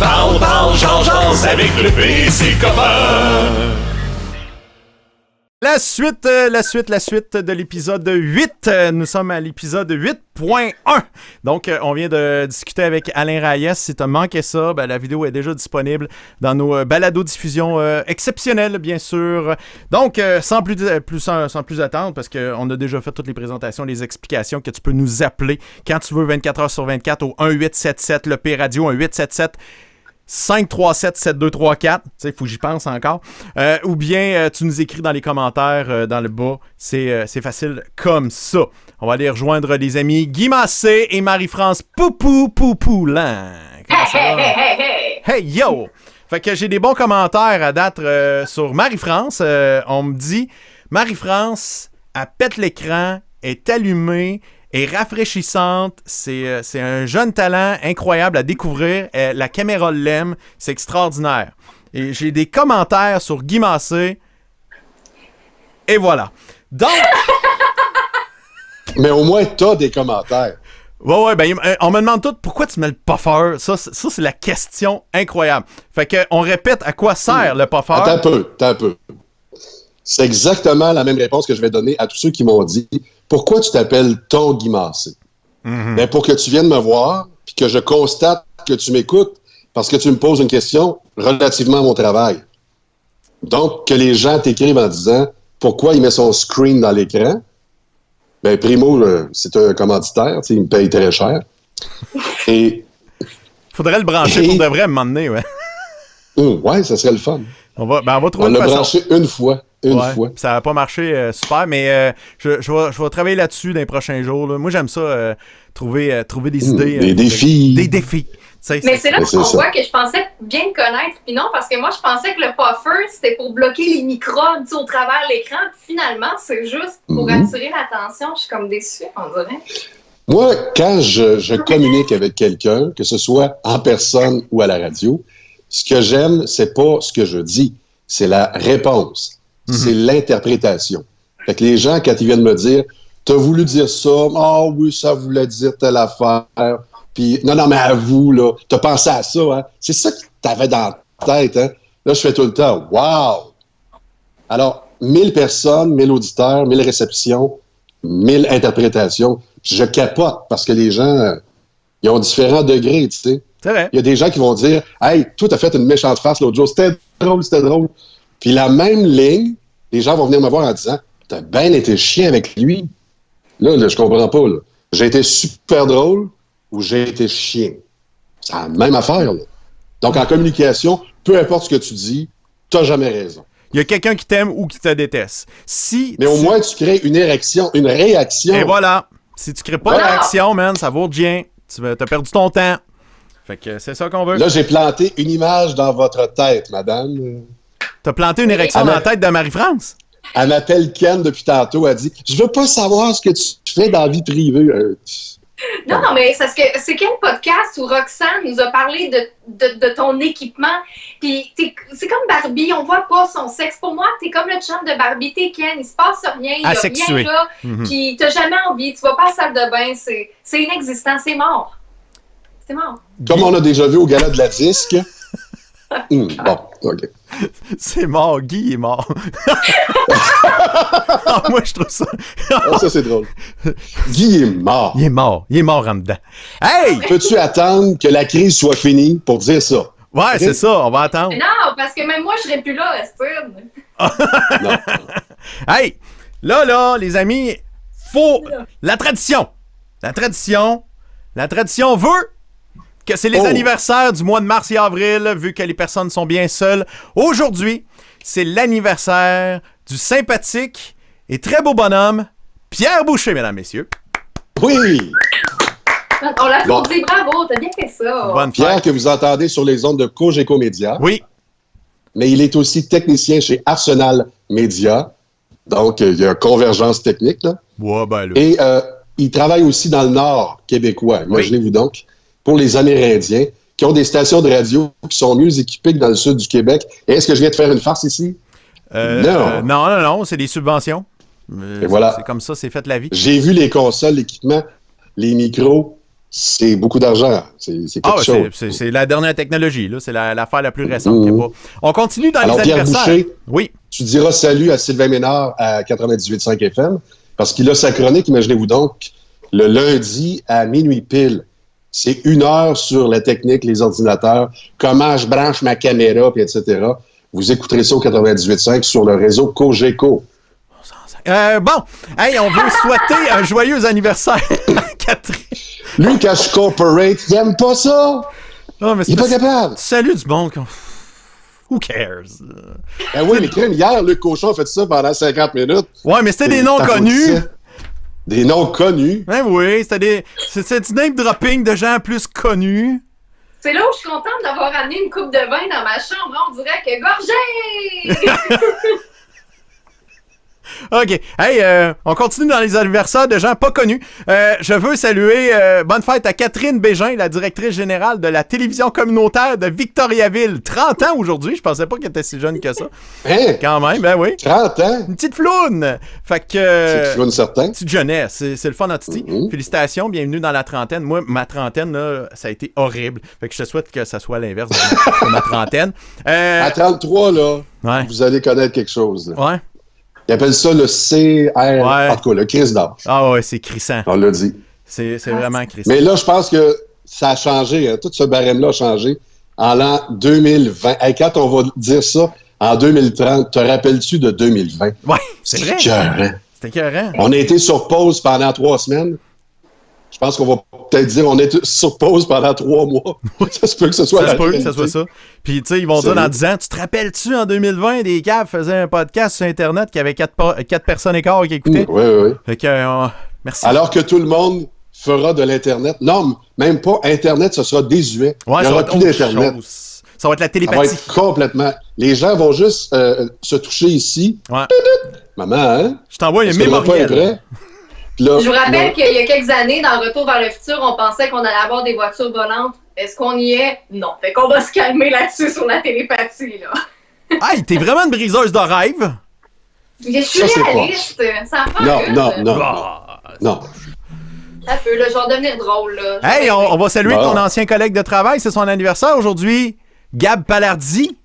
Parle, jase avec le PC copain. La suite de l'épisode 8. Nous sommes à l'épisode 8.1. Donc, on vient de discuter avec Alain Reyes. Si t'as manqué ça, la vidéo est déjà disponible dans nos balados-diffusions exceptionnelles, bien sûr. Donc, sans plus attendre, parce qu'on a déjà fait toutes les présentations, les explications, que tu peux nous appeler quand tu veux, 24 heures sur 24, au 1-877, le P-Radio, 1-877 537-7234, tu sais, faut que j'y pense encore. Ou bien tu nous écris dans les commentaires dans le bas. C'est facile comme ça. On va aller rejoindre les amis Guy Massé et Marie-France Poupou-Poupou-Lan. Comment ça va? Hey yo! Fait que j'ai des bons commentaires à date sur Marie-France. On me dit, Marie-France, elle pète l'écran, est allumée, est rafraîchissante, c'est un jeune talent incroyable à découvrir, la caméra l'aime, c'est extraordinaire. Et j'ai des commentaires sur Guy Massé, et voilà. Donc... Mais au moins, t'as des commentaires. Ouais, on me demande tout, pourquoi tu mets le puffer? Ça, c'est la question incroyable. Fait que, on répète à quoi sert le puffer. Attends un peu. C'est exactement la même réponse que je vais donner à tous ceux qui m'ont dit « Pourquoi tu t'appelles ton Guy Massé? » Ben, pour que tu viennes me voir puis que je constate que tu m'écoutes parce que tu me poses une question relativement à mon travail. Donc, que les gens t'écrivent en disant « Pourquoi il met son screen dans l'écran? » Ben, Primo, c'est un commanditaire, il me paye très cher. Et... Faudrait le brancher pour de vrai à un moment donné, ouais. Ouais, ça serait le fun. On va trouver une façon. On l'a branché une fois. Ça n'a pas marché super, mais je vais travailler là-dessus dans les prochains jours. Là. Moi, j'aime ça, trouver des idées. Des défis. Des défis. Mais c'est là qu'on voit que je pensais bien te connaître. Puis non, parce que moi, je pensais que le puffer, c'était pour bloquer les microbes au travers de l'écran. Puis finalement, c'est juste pour attirer l'attention. Je suis comme déçue, on dirait. Moi, quand je communique avec quelqu'un, que ce soit en personne ou à la radio, ce que j'aime, c'est pas ce que je dis, c'est la réponse. C'est l'interprétation. Fait que les gens, quand ils viennent me dire « T'as voulu dire ça? Ah oui, ça voulait dire telle affaire. » Puis « Non, mais avoue, là, t'as pensé à ça, hein? » C'est ça que t'avais dans la tête, hein? Là, je fais tout le temps « Wow! » Alors, 1000 personnes, 1000 auditeurs, 1000 réceptions, 1000 interprétations. Je capote parce que les gens, ils ont différents degrés, tu sais. C'est vrai. Il y a des gens qui vont dire « Hey, toi, t'as fait une méchante face l'autre jour. C'était drôle. » Puis la même ligne, les gens vont venir me voir en disant « T'as bien été chien avec lui. » Là, je comprends pas. Là. J'ai été super drôle ou j'ai été chien. C'est la même affaire. Là. Donc, en communication, peu importe ce que tu dis, t'as jamais raison. Il y a quelqu'un qui t'aime ou qui te déteste. Mais au moins, tu crées une réaction. Et voilà. Si tu crées pas de réaction, man, ça vaut rien. T'as perdu ton temps. Fait que c'est ça qu'on veut. Là, j'ai planté une image dans votre tête, madame. T'as planté une érection dans la tête de Marie-France? Elle m'appelle Ken depuis tantôt. Elle dit « Je veux pas savoir ce que tu fais dans la vie privée. » Non, mais c'est quel podcast où Roxane nous a parlé de ton équipement? Puis c'est comme Barbie, on voit pas son sexe. Pour moi, t'es comme le chum de Barbie, t'es Ken, il se passe rien, il y a rien là. Puis t'as jamais envie, tu vas pas à la salle de bain, c'est inexistant, c'est mort. C'est mort. Comme on a déjà vu au gala de la disque. Bon, OK. C'est mort, Guy est mort. Moi, je trouve ça... Ça, c'est drôle. Guy est mort. Il est mort en dedans. Hey! Peux-tu attendre que la crise soit finie pour dire ça? Ouais, okay? C'est ça, on va attendre. Mais non, parce que même moi, je serais plus là, Estine. Non. Hey! Là, les amis, faut... La tradition veut que c'est les anniversaires du mois de mars et avril, vu que les personnes sont bien seules. Aujourd'hui, c'est l'anniversaire du sympathique et très beau bonhomme, Pierre Boucher, mesdames, messieurs. Oui! On l'applaudit, bravo, t'as bien fait ça. Bonne Pierre, fête. que vous entendez sur les ondes de Cogeco Média. Oui. Mais il est aussi technicien chez Arsenal Média. Donc, il y a convergence technique, là. Ouais, ben là. Et il travaille aussi dans le Nord québécois, imaginez-vous donc, pour les Amérindiens, qui ont des stations de radio qui sont mieux équipées que dans le sud du Québec. Et est-ce que je viens de faire une farce ici? Non, c'est des subventions. Et voilà. C'est comme ça, c'est fait la vie. J'ai vu les consoles, l'équipement, les micros. c'est beaucoup d'argent. C'est quelque chose. C'est la dernière technologie, là. C'est l'affaire la plus récente. Qu'il y a pas. On continue dans Alors, les Pierre anniversaires. Boucher, Oui. tu diras salut à Sylvain Ménard à 98.5 FM, parce qu'il a sa chronique, imaginez-vous donc, le lundi à minuit pile. C'est 1 heure sur la technique, les ordinateurs, comment je branche ma caméra, puis etc. Vous écouterez ça au 98.5 sur le réseau Cogeco. Bon, hey, on veut souhaiter un joyeux anniversaire à Catherine. Lui, quand je corporate, il aime pas ça. Non, mais Il est pas capable. Salut du bon. Who cares? Ben oui, mais crème, hier, Luc Cochon a fait ça pendant 50 minutes. Ouais, mais c'était des noms connus. Des noms connus. Ben oui, c'est du name dropping de gens plus connus. C'est là où je suis contente d'avoir amené une coupe de vin dans ma chambre. On dirait que gorgée! OK. Hey, on continue dans les anniversaires de gens pas connus. Je veux saluer bonne fête à Catherine Bégin, la directrice générale de la télévision communautaire de Victoriaville. 30 ans aujourd'hui. Je pensais pas qu'elle était si jeune que ça. Hein? Quand même, ben oui. 30 ans? Une petite floune. Fait que... C'est une certain. Petite jeunesse. C'est le fun en titi. Félicitations. Bienvenue dans la trentaine. Moi, ma trentaine, là, ça a été horrible. Fait que je te souhaite que ça soit l'inverse de ma trentaine. À 33, là, ouais. Vous allez connaître quelque chose. Là. Ouais. Ils appellent ça le CR, ouais. En tout cas, le crise d'âge. Ah ouais, c'est crissant. On l'a dit. C'est vraiment crissant. Mais là, je pense que ça a changé. Hein. Tout ce barème-là a changé en l'an 2020. Hey, quand on va dire ça, en 2030, te rappelles-tu de 2020? Ouais, c'est vrai. C'était écœurant. On a été sur pause pendant 3 semaines. Je pense qu'on va peut-être dire on est sur pause pendant 3 mois. Ça se peut que ce soit ça. Ça se peut que ce soit ça. Puis, tu sais, ils vont dire dans 10 ans, tu te rappelles-tu, en 2020, des caves faisaient un podcast sur Internet qui avait 4 personnes et quart qui écoutaient? Oui. Fait que, merci. Alors que tout le monde fera de l'Internet. Non, même pas Internet, ce sera désuet. Ouais, il n'y aura plus d'Internet. Ça va être la télépathie. Ça va être complètement... Les gens vont juste se toucher ici. Ouais. Maman, hein? Je t'envoie une mémorial. Là, je vous rappelle qu'il y a quelques années, dans Retour vers le futur, on pensait qu'on allait avoir des voitures volantes. Est-ce qu'on y est? Non. Fait qu'on va se calmer là-dessus sur la télépathie, là. Hey, t'es vraiment une briseuse de rêve? Je suis réaliste. Ça me Non. Ça peut, là, je vais devenir drôle, là. Hey, on va saluer ton ancien collègue de travail. C'est son anniversaire aujourd'hui. Gab Palardi.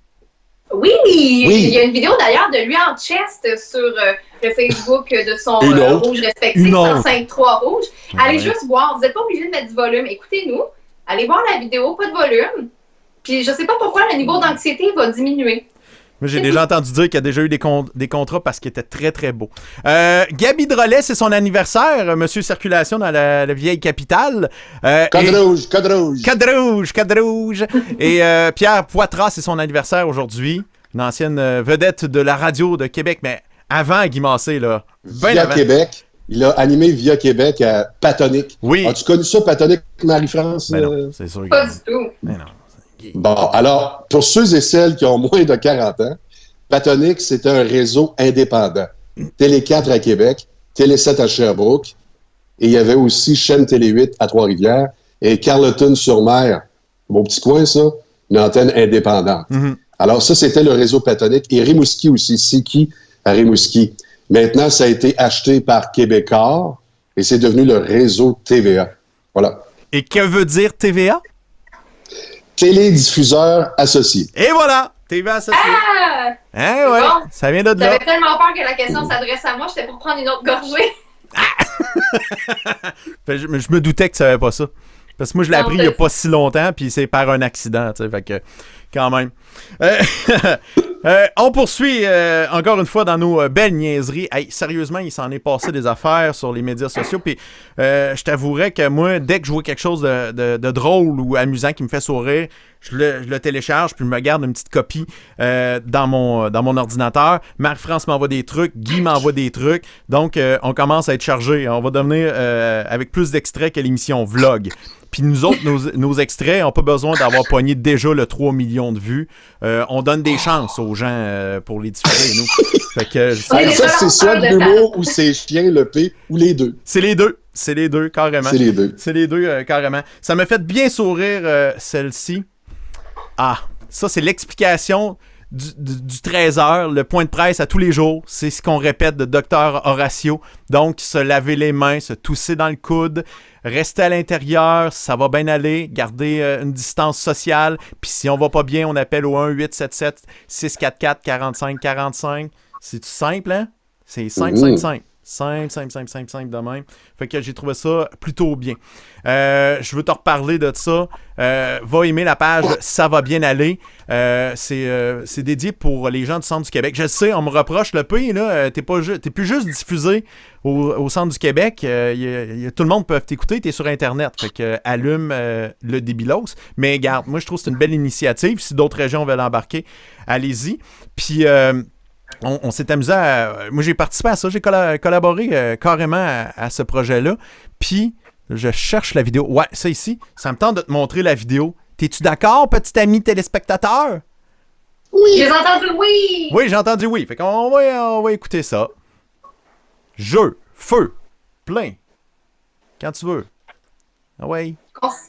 Oui, il y a une vidéo d'ailleurs de lui en chest sur le Facebook de son rouge respectif, 105.3 rouge. Allez juste voir, vous n'êtes pas obligé de mettre du volume. Écoutez-nous, allez voir la vidéo, pas de volume. Puis je sais pas pourquoi le niveau d'anxiété va diminuer. Moi, j'ai déjà entendu dire qu'il y a déjà eu des contrats parce qu'il était très, très beau. Gabi Drolet, c'est son anniversaire. Monsieur Circulation dans la vieille capitale. Code rouge. Et Pierre Poitras, c'est son anniversaire aujourd'hui. Une ancienne vedette de la radio de Québec, mais avant Guy Massé, là. Via Québec. Il a animé Via Québec à Patonique. Oui. As-tu connu ça, Patonique, Marie-France? Ben non, c'est sûr. Pas du tout. Ben non. Bon, alors, pour ceux et celles qui ont moins de 40 ans, Patonique, c'était un réseau indépendant. Télé 4 à Québec, Télé 7 à Sherbrooke, et il y avait aussi chaîne Télé 8 à Trois-Rivières, et Carleton-sur-Mer, mon petit coin, ça, une antenne indépendante. Mm-hmm. Alors ça, c'était le réseau Patonique, et Rimouski aussi, Siki à Rimouski. Maintenant, ça a été acheté par Québecor, et c'est devenu le réseau TVA. Voilà. Et que veut dire TVA? Télédiffuseur associé. Et voilà! TVA associé. Ah! Hein, ouais. Bon. Ça vient de là. J'avais tellement peur que la question s'adresse à moi, j'étais pour prendre une autre gorgée. Je me doutais que tu savais pas ça. Parce que moi, je l'ai appris il y a pas si longtemps, puis c'est par un accident, tu sais, fait que, quand même. On poursuit encore une fois dans nos belles niaiseries. Hey, sérieusement, il s'en est passé des affaires sur les médias sociaux, puis je t'avouerais que moi, dès que je vois quelque chose de drôle ou amusant qui me fait sourire, je le télécharge, puis je me garde une petite copie dans mon ordinateur. Marie-France m'envoie des trucs, Guy m'envoie des trucs, donc on commence à être chargé. On va devenir avec plus d'extraits que l'émission Vlog. Puis nous autres, nos extraits n'ont pas besoin d'avoir pogné déjà le 3 millions de vues. On donne des chances aux gens pour les diffuser, nous. Fait que, ça, c'est soit de l'humour ou c'est chien, le P, ou les deux. C'est les deux. C'est les deux, carrément. C'est les deux, carrément. Ça m'a fait bien sourire, celle-ci. Ah, ça, c'est l'explication du 13h, le point de presse à tous les jours, c'est ce qu'on répète de Dr Horacio. Donc, se laver les mains, se tousser dans le coude, rester à l'intérieur, ça va bien aller, garder une distance sociale. Puis si on va pas bien, on appelle au 1-877-644-4545. C'est simple, hein? C'est simple. Simple de même. Fait que j'ai trouvé ça plutôt bien. Je veux te reparler de ça. Va aimer la page Ça va bien aller. C'est dédié pour les gens du centre du Québec. Je sais, on me reproche le pays, là. T'es plus juste diffusé au centre du Québec. Tout le monde peut t'écouter. T'es sur Internet. Fait que allume le débilos. Mais regarde, moi, je trouve que c'est une belle initiative. Si d'autres régions veulent embarquer, allez-y. Puis... On s'est amusé moi, j'ai participé à ça. J'ai collaboré carrément à ce projet-là. Puis, je cherche la vidéo. Ouais, ça ici, ça me tente de te montrer la vidéo. T'es-tu d'accord, petit ami téléspectateur? Oui! J'ai entendu oui! Oui, j'ai entendu oui. Fait qu'on va écouter ça. Jeu, feu, plein. Quand tu veux. Ah ouais.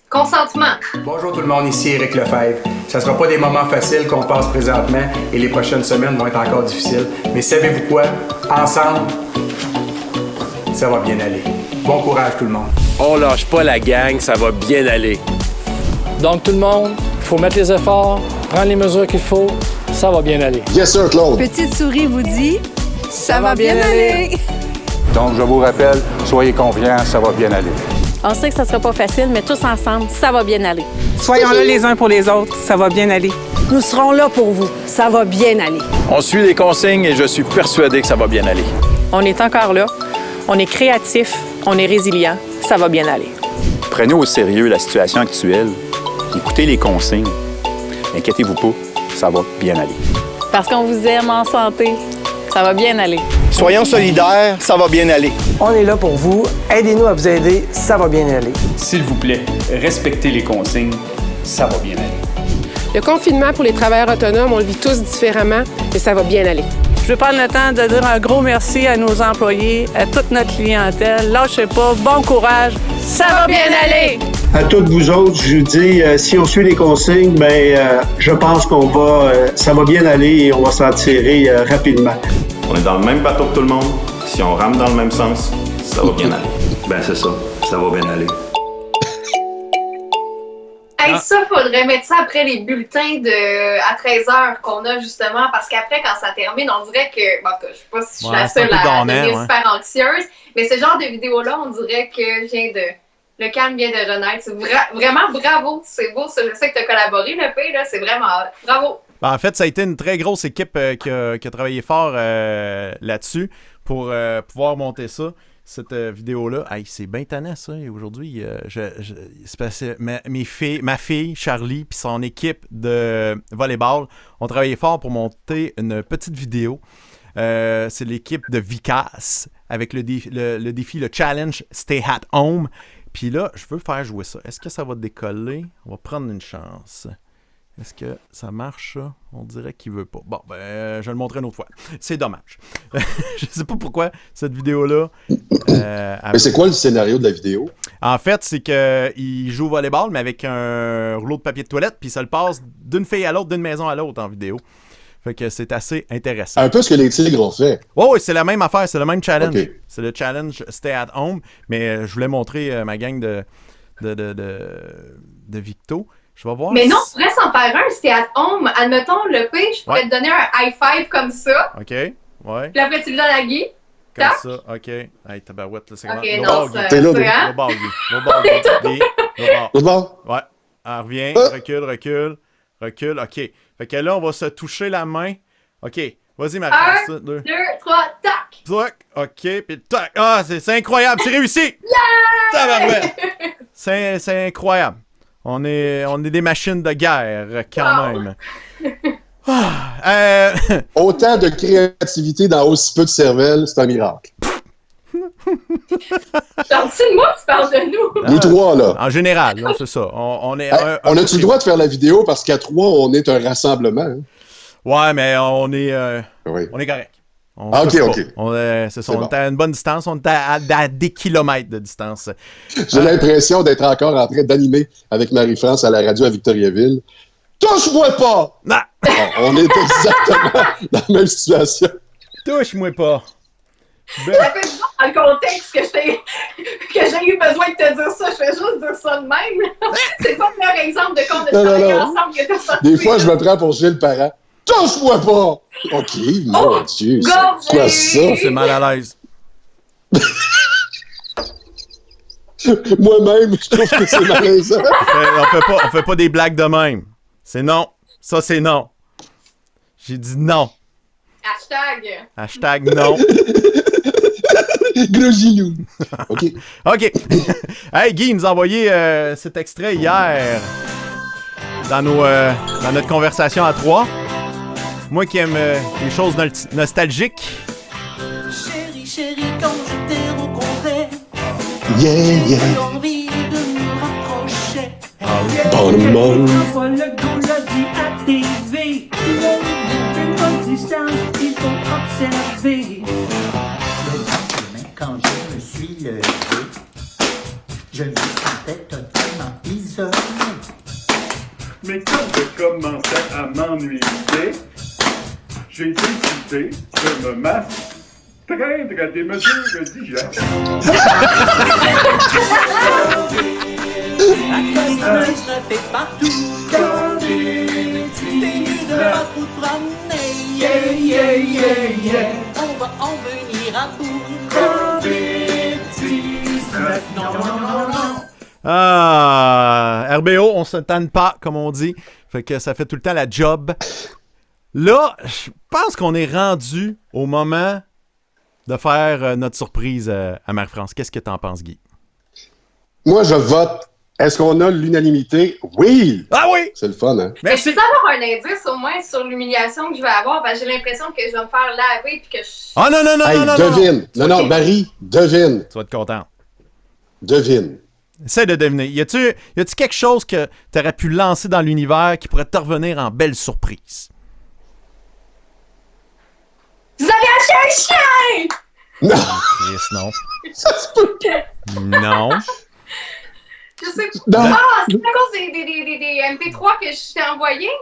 Consentement. Bonjour tout le monde, ici Éric Lefebvre. Ça ne sera pas des moments faciles qu'on passe présentement et les prochaines semaines vont être encore difficiles. Mais savez-vous quoi? Ensemble, ça va bien aller. Bon courage tout le monde. On lâche pas la gang, ça va bien aller. Donc tout le monde, il faut mettre les efforts, prendre les mesures qu'il faut, ça va bien aller. Yes sir, Claude. Petite souris vous dit, ça va bien aller. Donc je vous rappelle, soyez confiants, ça va bien aller. On sait que ça sera pas facile, mais tous ensemble, ça va bien aller. Soyons là les uns pour les autres, ça va bien aller. Nous serons là pour vous, ça va bien aller. On suit les consignes et je suis persuadé que ça va bien aller. On est encore là, on est créatif, on est résilient, ça va bien aller. Prenez au sérieux la situation actuelle. Écoutez les consignes. Inquiétez-vous pas, ça va bien aller. Parce qu'on vous aime en santé, ça va bien aller. Soyons solidaires, ça va bien aller. On est là pour vous. Aidez-nous à vous aider. Ça va bien aller. S'il vous plaît, respectez les consignes. Ça va bien aller. Le confinement pour les travailleurs autonomes, on le vit tous différemment, mais ça va bien aller. Je veux prendre le temps de dire un gros merci à nos employés, à toute notre clientèle. Lâchez pas, bon courage. Ça va bien aller! À toutes vous autres, je vous dis, si on suit les consignes, je pense ça va bien aller et on va s'en tirer rapidement. On est dans le même bateau que tout le monde. Si on rame dans le même sens, ça va bien aller. Ben c'est ça va bien aller. Hey, ça, faudrait mettre ça après les bulletins à 13h qu'on a justement, parce qu'après, quand ça termine, on dirait que... Bon, je sais pas si je suis la seule à devenir super anxieuse, mais ce genre de vidéo-là, on dirait que le calme vient de renaître. C'est vraiment bravo, c'est beau. Je sais que tu as collaboré, le P, là, c'est vraiment bravo. En fait, ça a été une très grosse équipe qui a travaillé fort là-dessus pour pouvoir monter ça. Cette vidéo-là, hey, c'est bien tannant ça. Et aujourd'hui, c'est parce que ma fille, Charlie, puis son équipe de volleyball ont travaillé fort pour monter une petite vidéo. C'est l'équipe de Vicas avec le défi, le challenge Stay at Home. Puis là, je veux faire jouer ça. Est-ce que ça va décoller? On va prendre une chance. Est-ce que ça marche, ça? On dirait qu'il veut pas. Bon, je vais le montrer une autre fois. C'est dommage. Je sais pas pourquoi cette vidéo-là... mais c'est quoi le scénario de la vidéo? En fait, c'est qu'il joue au volleyball, mais avec un rouleau de papier de toilette, puis ça le passe d'une fille à l'autre, d'une maison à l'autre en vidéo. Fait que c'est assez intéressant. Un peu ce que les Tigres ont fait. Oui, c'est la même affaire, c'est le même challenge. Okay. C'est le challenge Stay at Home, mais je voulais montrer ma gang de Victo. Je vais voir. Mais non, on pourrait s'en faire un, Stay at Home. Admettons, le P, je pourrais te donner un high five comme ça. OK, ouais. Puis après, tu le donnes à Guy. Comme ça, OK. Hey, tabarouette, là, c'est OK, non, c'est là. No ball, Guy. No ball. Ouais. Elle revient, recule. OK. Fait que là, on va se toucher la main. OK. Vas-y, Marie-France. 1, 2, 3, tac! Tac! OK, puis tac! Ah, c'est incroyable, c'est réussi! Yeah! Tabarouette! C'est incroyable. On est des machines de guerre, quand même. Autant de créativité dans aussi peu de cervelle, c'est un miracle. C'est moi qui parle de nous. Nous trois, là. En général, là, c'est ça. On a-tu le droit de faire la vidéo parce qu'à trois, on est un rassemblement? Hein? Ouais, mais on est correct. OK. C'est ça. On est à une bonne distance. On est à des kilomètres de distance. J'ai l'impression d'être encore en train d'animer avec Marie-France à la radio à Victoriaville. Touche-moi pas! Non! On est exactement dans la même situation. Touche-moi pas. Ça fait juste dans le contexte que j'ai eu besoin de te dire ça. Je fais juste dire ça de même. C'est pas le meilleur exemple de quand on a travaillé ensemble que t'as sorti. Des fois, je me prends pour Gilles Parent. Touche-moi pas! OK, mon Dieu. C'est quoi ça? C'est mal à l'aise. Moi-même, je trouve que c'est malaisant. On fait pas des blagues de même. C'est non. Ça, c'est non. J'ai dit non. Hashtag non. Gros gilou. OK. OK. Hey, Guy, il nous a envoyé cet extrait hier dans notre conversation à trois. Moi qui aime les choses nostalgiques. Chérie, quand je t'ai rencontré, j'ai envie de me rapprocher. Bon. Parfois le goût l'a dit à TV. Une bonne distance, il faut observer. Quand je me suis levé, je me sentais totalement isolé. Mais quand je commençais à m'ennuyer, j'ai décidé de me m'astreindre à des mesures d'hygiène. La question se fait partout. Dans des à tout promener. Yeah, yeah, yeah, yeah. On va en venir à bout. Ah, RBO, on se tanne pas, comme on dit. Fait que ça fait tout le temps la job. Là, je pense qu'on est rendu au moment de faire notre surprise à Marie-France. Qu'est-ce que t'en penses, Guy? Moi, je vote. Est-ce qu'on a l'unanimité? Oui! Ah oui! C'est le fun, hein? Merci. Je peux avoir un indice au moins sur l'humiliation que je vais avoir? J'ai l'impression que je vais me faire laver puis que je... Ah non! Devine! Non, Marie, devine! Tu vas être content. Devine. Essaie de deviner. Y a-tu quelque chose que t'aurais pu lancer dans l'univers qui pourrait te revenir en belle surprise? Vous avez acheté un chien! Non! Yes, non. Ça se peut pas! Non. Je sais pas. Ah, c'est à cause des MP3 que je t'ai envoyés?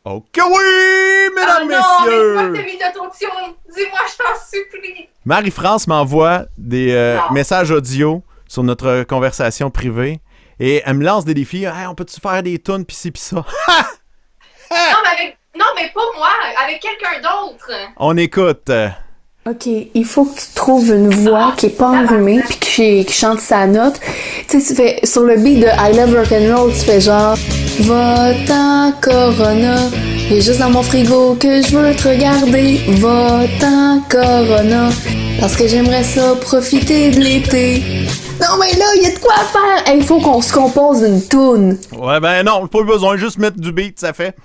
Ok, oui, mesdames, messieurs! Non, mais toi, t'as mis d'autotune. Dis-moi, je t'en supplie. Marie-France m'envoie des messages audio sur notre conversation privée et elle me lance des défis. Hey, on peut-tu faire des tunes pis ci pis ça? Non, mais pas moi, avec quelqu'un d'autre. On écoute. OK, il faut que tu trouves une voix qui est pas enrhumée puis qui chante sa note. Tu sais, tu fais sur le beat de I Love Rock'n'Roll, tu fais genre Va-t'en Corona, il est juste dans mon frigo que je veux te regarder. Va-t'en Corona, parce que j'aimerais ça profiter de l'été. Non mais là, il y a de quoi faire. Il faut qu'on se compose une toune. Ouais, ben non, pas besoin, juste mettre du beat, ça fait.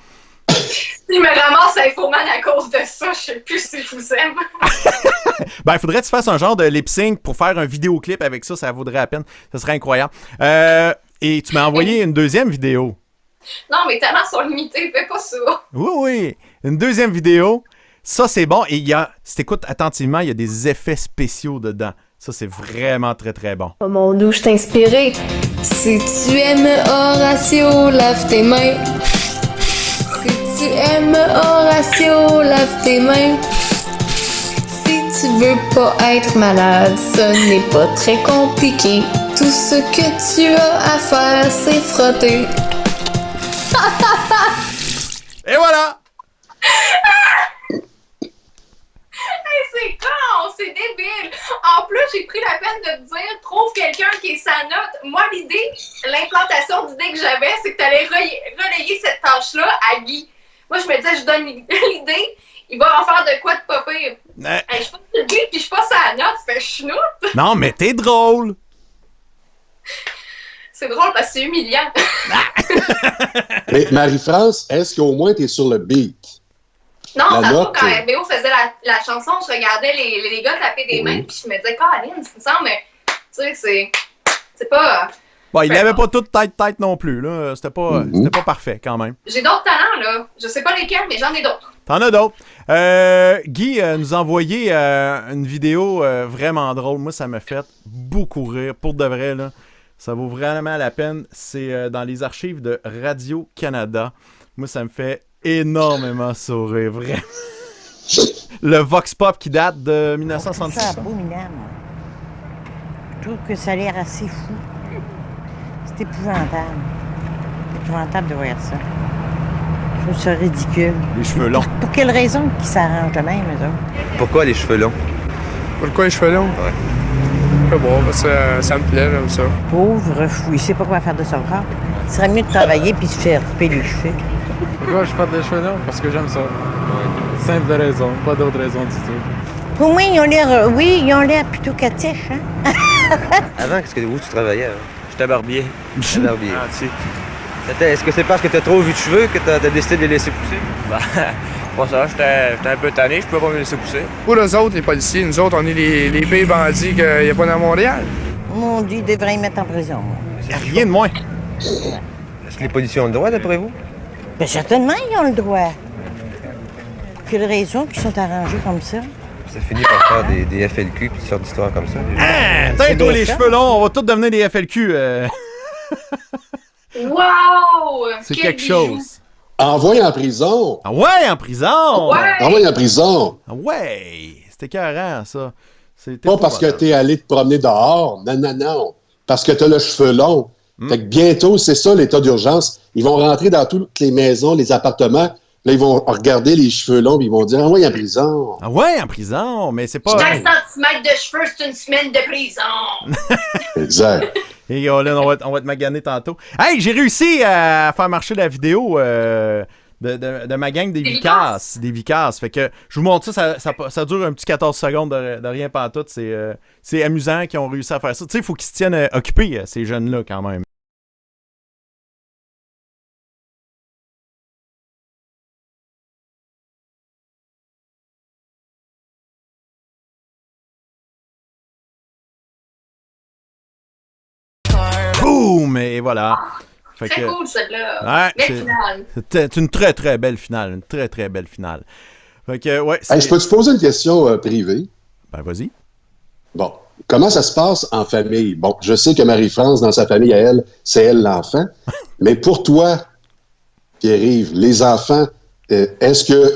Il me ramasse Infoman à cause de ça, je sais plus si je vous aime. Ben, il faudrait que tu fasses un genre de lip-sync pour faire un vidéoclip avec ça, ça vaudrait la peine. Ça serait incroyable. Et tu m'as envoyé une deuxième vidéo. Non, mes talents sont limités, fais pas ça. Oui. Une deuxième vidéo. Ça, c'est bon. Et si t'écoutes attentivement, il y a des effets spéciaux dedans. Ça, c'est vraiment très, très bon. Oh mon Dieu, je t'ai inspiré. Si tu aimes Horatio, lave tes mains. Si tu aimes Horatio, lave tes mains. Si tu veux pas être malade, ce n'est pas très compliqué. Tout ce que tu as à faire, c'est frotter. Et voilà! Hey, c'est con, c'est débile. En plus, j'ai pris la peine de te dire, trouve quelqu'un qui est sa note. Moi, l'implantation d'idée que j'avais, c'est que tu allais relayer cette tâche-là à Guy. Moi, je me disais, je donne l'idée, il va en faire de quoi de pas pire. Hey, je passe le Guy, puis je passe à la note, ça fait chenoute. Non, mais t'es drôle! C'est drôle parce que c'est humiliant. Mais Marie-France, est-ce qu'au moins t'es sur le beat? Non, tantôt, quand RBO faisait la chanson, je regardais les gars taper des mains, puis je me disais, Caroline, ça me semble, mais tu sais, c'est pas... Bon, il n'avait pas toute tête non plus, là. C'était pas parfait, quand même. J'ai d'autres talents, là. Je sais pas lesquels, mais j'en ai d'autres. T'en as d'autres. Guy nous a envoyé une vidéo vraiment drôle. Moi, ça m'a fait beaucoup rire. Pour de vrai, là. Ça vaut vraiment la peine. C'est dans les archives de Radio-Canada. Moi, ça me fait énormément sourire, vraiment. Le Vox Pop qui date de 1966. C'est abominable. Je trouve que ça a l'air assez fou. C'est épouvantable. C'est épouvantable de voir ça. Je trouve ça ridicule. Les cheveux longs. Pour quelle raison qu'ils s'arrangent de même, eux autres? Pourquoi les cheveux longs? Pourquoi les cheveux longs? Ouais. Bon, parce que ça me plaît, j'aime ça. Pauvre fou, il sait pas quoi faire de son corps. Il serait mieux de travailler puis se faire couper les cheveux. Pourquoi je porte les cheveux longs? Parce que j'aime ça. Ouais. Simple raison, pas d'autre raison du tout. Au moins, ils ont l'air plutôt catifs, hein? Avant, où tu travaillais? J'étais barbier. J'étais barbier. Ah, tu sais. Est-ce que c'est parce que t'as trop vu de cheveux que t'as décidé de les laisser pousser? Ben, pas ça, j'étais un peu tanné, je pouvais pas me laisser pousser. Pour eux autres, les policiers, nous autres, on est les pires bandits qu'il n'y a pas dans Montréal. Mon Dieu, ils devraient y mettre en prison. Rien de moins. Est-ce que les policiers ont le droit, d'après vous? Bien, certainement, ils ont le droit. Quelle raison qu'ils sont arrangés comme ça? Ça finit par faire des FLQ et toutes sortes d'histoires comme ça. Ah! Toi, les cheveux longs, on va tous devenir des FLQ. Wow! C'est quelque chose. Envoyé en prison. Ah ouais, en prison! Ouais! Envoyé en prison. Ah ouais! C'était écœurant, ça. Pas parce que t'es allé te promener dehors. Non. Parce que t'as le cheveu long. Fait que bientôt, c'est ça l'état d'urgence. Ils vont rentrer dans toutes les maisons, les appartements. Là, ils vont regarder les cheveux longs et ils vont dire « Ah ouais, en prison! » Ah ouais, en prison, mais c'est pas... Chaque centimètre de cheveux, c'est une semaine de prison! Exact. Et là, on va te maganer tantôt. Hey, j'ai réussi à faire marcher la vidéo de ma gang des Vicasses. Des Vicasses. Fait que je vous montre ça dure un petit 14 secondes de rien pantoute. C'est amusant qu'ils ont réussi à faire ça. Tu sais, il faut qu'ils se tiennent occupés, ces jeunes-là, quand même. Boum! Et voilà. Fait très que, cool, celle-là. Ouais, belle finale. C'est une très, très belle finale. Une très, très belle finale. Fait que, ouais, hey, je peux te poser une question privée? Ben, vas-y. Bon. Comment ça se passe en famille? Bon, je sais que Marie-France, dans sa famille à elle, c'est elle l'enfant. Mais pour toi, Pierre-Yves, les enfants, est-ce que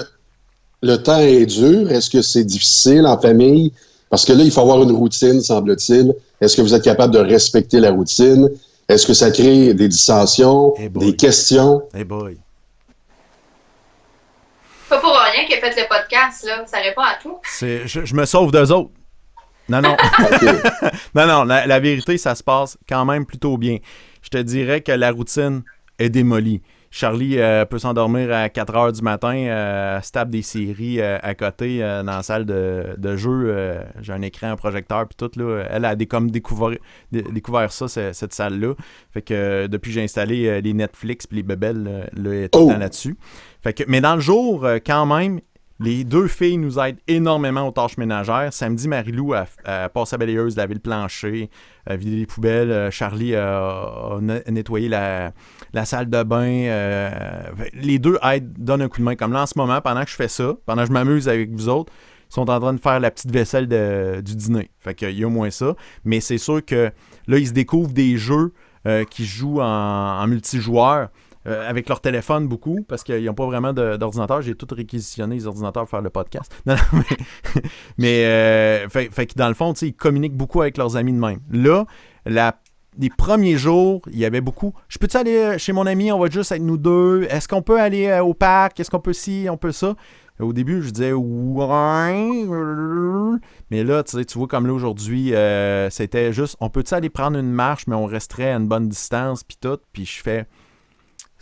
le temps est dur? Est-ce que c'est difficile en famille? Parce que là, il faut avoir une routine, semble-t-il. Est-ce que vous êtes capable de respecter la routine? Est-ce que ça crée des dissensions, des questions? Hey boy. Pas pour rien qu'il a fait le podcast, là. Ça répond à tout. Je me sauve d'eux autres. Non. Non, la vérité, ça se passe quand même plutôt bien. Je te dirais que la routine est démolie. Charlie peut s'endormir à 4 heures du matin, se tape des séries à côté dans la salle de jeu. J'ai un écran, un projecteur, puis tout. Là, elle a découvert ça, cette salle-là. Fait que depuis que j'ai installé les Netflix puis les bebelles, elle est tout le temps là-dessus. Fait que, mais dans le jour, quand même, les deux filles nous aident énormément aux tâches ménagères. Samedi, Marie-Lou a passé à balayeuse, lavé le plancher, vidé les poubelles. Charlie a nettoyé la salle de bain. Les deux donnent un coup de main. Comme là, en ce moment, pendant que je fais ça, pendant que je m'amuse avec vous autres, ils sont en train de faire la petite vaisselle du dîner. Fait qu'il y a au moins ça. Mais c'est sûr que là, ils se découvrent des jeux qui jouent en multijoueur. Avec leur téléphone beaucoup, parce qu'ils n'ont pas vraiment d'ordinateur. J'ai tout réquisitionné les ordinateurs pour faire le podcast. Non, mais fait que dans le fond, ils communiquent beaucoup avec leurs amis de même. Là, les premiers jours, il y avait beaucoup. Je peux-tu aller chez mon ami, on va juste être nous deux? Est-ce qu'on peut aller au parc? Est-ce qu'on peut ci, on peut ça? Au début, je disais ouais. Mais là, tu vois, comme là aujourd'hui, c'était juste, on peut-tu aller prendre une marche, mais on resterait à une bonne distance, puis tout. Puis je fais.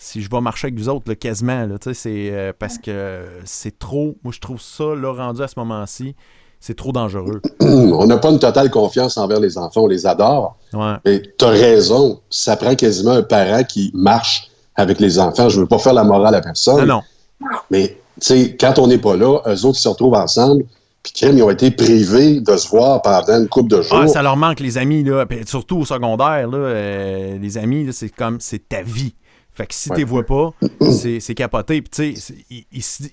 Si je vais marcher avec vous autres, là, quasiment, là, c'est parce que c'est trop... Moi, je trouve ça, là, rendu à ce moment-ci, c'est trop dangereux. On n'a pas une totale confiance envers les enfants, on les adore. Ouais. Mais t'as raison, ça prend quasiment un parent qui marche avec les enfants. Je veux pas faire la morale à personne. Non. Mais, tu sais, quand on n'est pas là, eux autres, ils se retrouvent ensemble, puis ils ont été privés de se voir pendant une couple de jours. Ah, ça leur manque, les amis, là. Puis surtout au secondaire, là, les amis, là, c'est ta vie. Fait que si tu les vois pas, c'est capoté. Puis tu sais,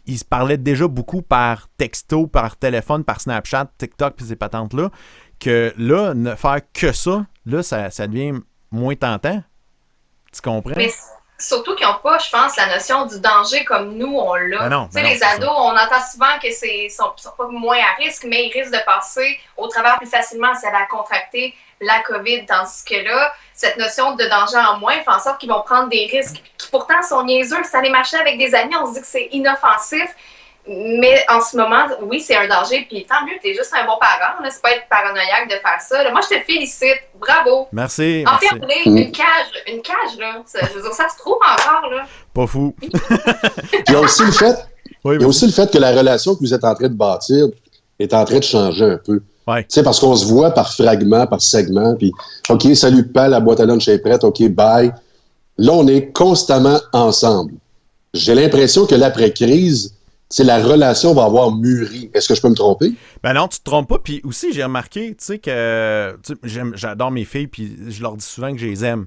ils se parlaient déjà beaucoup par texto, par téléphone, par Snapchat, TikTok, puis ces patentes-là, que là, ne faire que ça, là, ça devient moins tentant. Tu comprends? Mais surtout qu'ils n'ont pas, je pense, la notion du danger comme nous, on l'a. Tu sais, les ados, on entend souvent que sont pas moins à risque, mais ils risquent de passer au travers plus facilement si elle a contracté la COVID, tandis que là, cette notion de danger en moins fait en sorte qu'ils vont prendre des risques qui pourtant sont niaiseux. Si aller marcher avec des amis, on se dit que c'est inoffensif, mais en ce moment, oui, c'est un danger, puis tant mieux, t'es juste un bon parent, là, c'est pas être paranoïaque de faire ça. Là. Moi, je te félicite, bravo. Merci. Enfermer une cage, là, je veux dire, ça se trouve encore, là. Pas fou. Il y a aussi le fait que la relation que vous êtes en train de bâtir est en train de changer un peu. Ouais. Tu sais, parce qu'on se voit par fragments, par segments, puis OK, salut, pal, la boîte à lunch est prête, OK, bye. Là, on est constamment ensemble. J'ai l'impression que l'après-crise, la relation va avoir mûri. Est-ce que je peux me tromper? Ben non, tu te trompes pas. Puis aussi, j'ai remarqué, tu sais, que j'adore mes filles, puis je leur dis souvent que je les aime.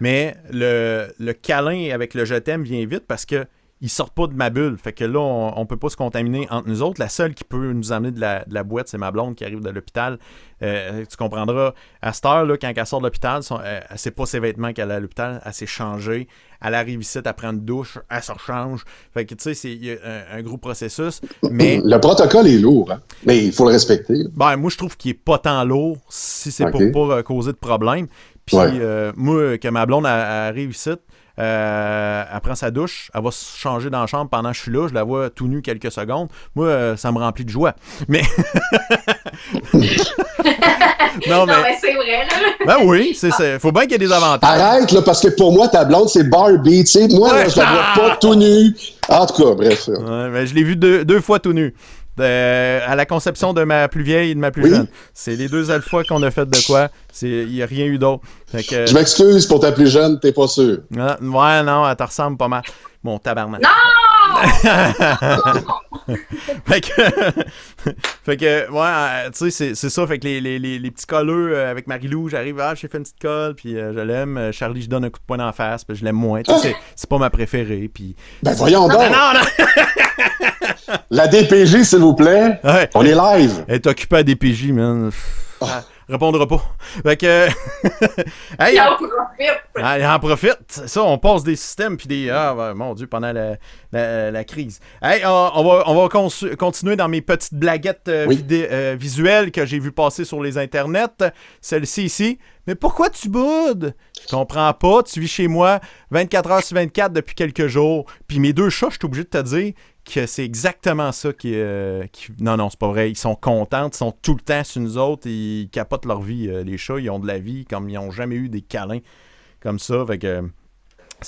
Mais le câlin avec le je t'aime vient vite parce que ils sortent pas de ma bulle. Fait que là, on peut pas se contaminer entre nous autres. La seule qui peut nous amener de la boîte, c'est ma blonde qui arrive de l'hôpital. Tu comprendras, à cette heure, là, quand elle sort de l'hôpital, elle sait pas ses vêtements qu'elle a à l'hôpital. Elle s'est changée. Elle arrive ici, elle prend une douche, elle se rechange. Fait que, tu sais, il y a un gros processus. Mais le protocole est lourd, hein? Mais il faut le respecter. Ben, moi, je trouve qu'il est pas tant lourd si c'est pour pas causer de problème. Puis, moi, que ma blonde arrive ici, elle prend sa douche, elle va se changer dans la chambre pendant que je suis là, je la vois tout nue quelques secondes. Moi, ça me remplit de joie. Mais. non, mais c'est vrai, là. Ben oui, faut bien qu'il y ait des avantages. Arrête, là, parce que pour moi, ta blonde, c'est Barbie, tu sais. Moi, là, je la vois pas tout nu. En tout cas, bref. Ouais, ben, je l'ai vu deux fois tout nu. À la conception de ma plus vieille et de ma plus jeune. C'est les deux seules fois qu'on a fait de quoi. Il n'y a rien eu d'autre. Je m'excuse pour ta plus jeune, t'es pas sûr. Ouais, non, elle te ressemble pas mal. Mon tabarnak. Non! fait que ouais, tu sais, c'est ça. Fait que les petits colleux avec Marie-Lou, j'arrive, j'ai fait une petite colle, puis je l'aime. Charlie, je donne un coup de poing en face, puis je l'aime moins. Tu sais, c'est pas ma préférée. Puis ben voyons donc! Non! La DPJ, s'il vous plaît. Ouais. On est live. Elle est occupée à DPJ, man. Répondra pas. Fait que. Hey, il en profite. Ça, on passe des systèmes puis des. Mon Dieu, pendant la crise. Hey, on va continuer dans mes petites blaguettes visuelles que j'ai vu passer sur les internets. Celle-ci ici. Mais pourquoi tu boudes? Je comprends pas. Tu vis chez moi 24 heures sur 24 depuis quelques jours. Puis mes deux chats, je suis obligé de te dire que c'est exactement ça qui... Non, c'est pas vrai. Ils sont contents. Ils sont tout le temps sur nous autres. Ils capotent leur vie. Les chats, ils ont de la vie comme ils n'ont jamais eu des câlins comme ça. Fait que...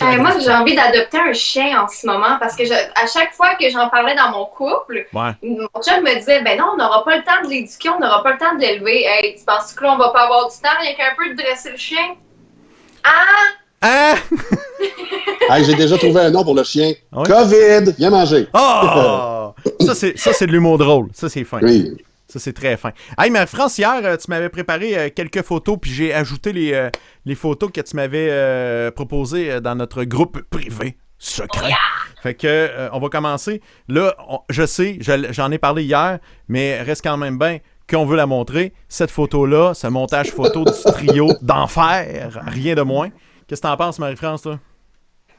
moi, j'ai envie d'adopter un chien en ce moment parce que à chaque fois que j'en parlais dans mon couple, mon chum me disait, ben non, on n'aura pas le temps de l'éduquer, on n'aura pas le temps de l'élever. Hey, tu penses que là, on va pas avoir du temps rien qu'un peu de dresser le chien? Hey, j'ai déjà trouvé un nom pour le chien. Ah oui? COVID, viens manger. Oh! Ça, c'est de l'humour drôle. Ça, c'est fin. Oui. Ça, c'est très fin. Hey, mais France, hier, tu m'avais préparé quelques photos, puis j'ai ajouté les photos que tu m'avais proposées dans notre groupe privé secret. Oh yeah! Fait que, on va commencer. Là, je sais, j'en ai parlé hier, mais reste quand même bien qu'on veut la montrer. Cette photo-là, ce montage photo du trio d'enfer, rien de moins. Qu'est-ce que t'en penses, Marie-France, toi?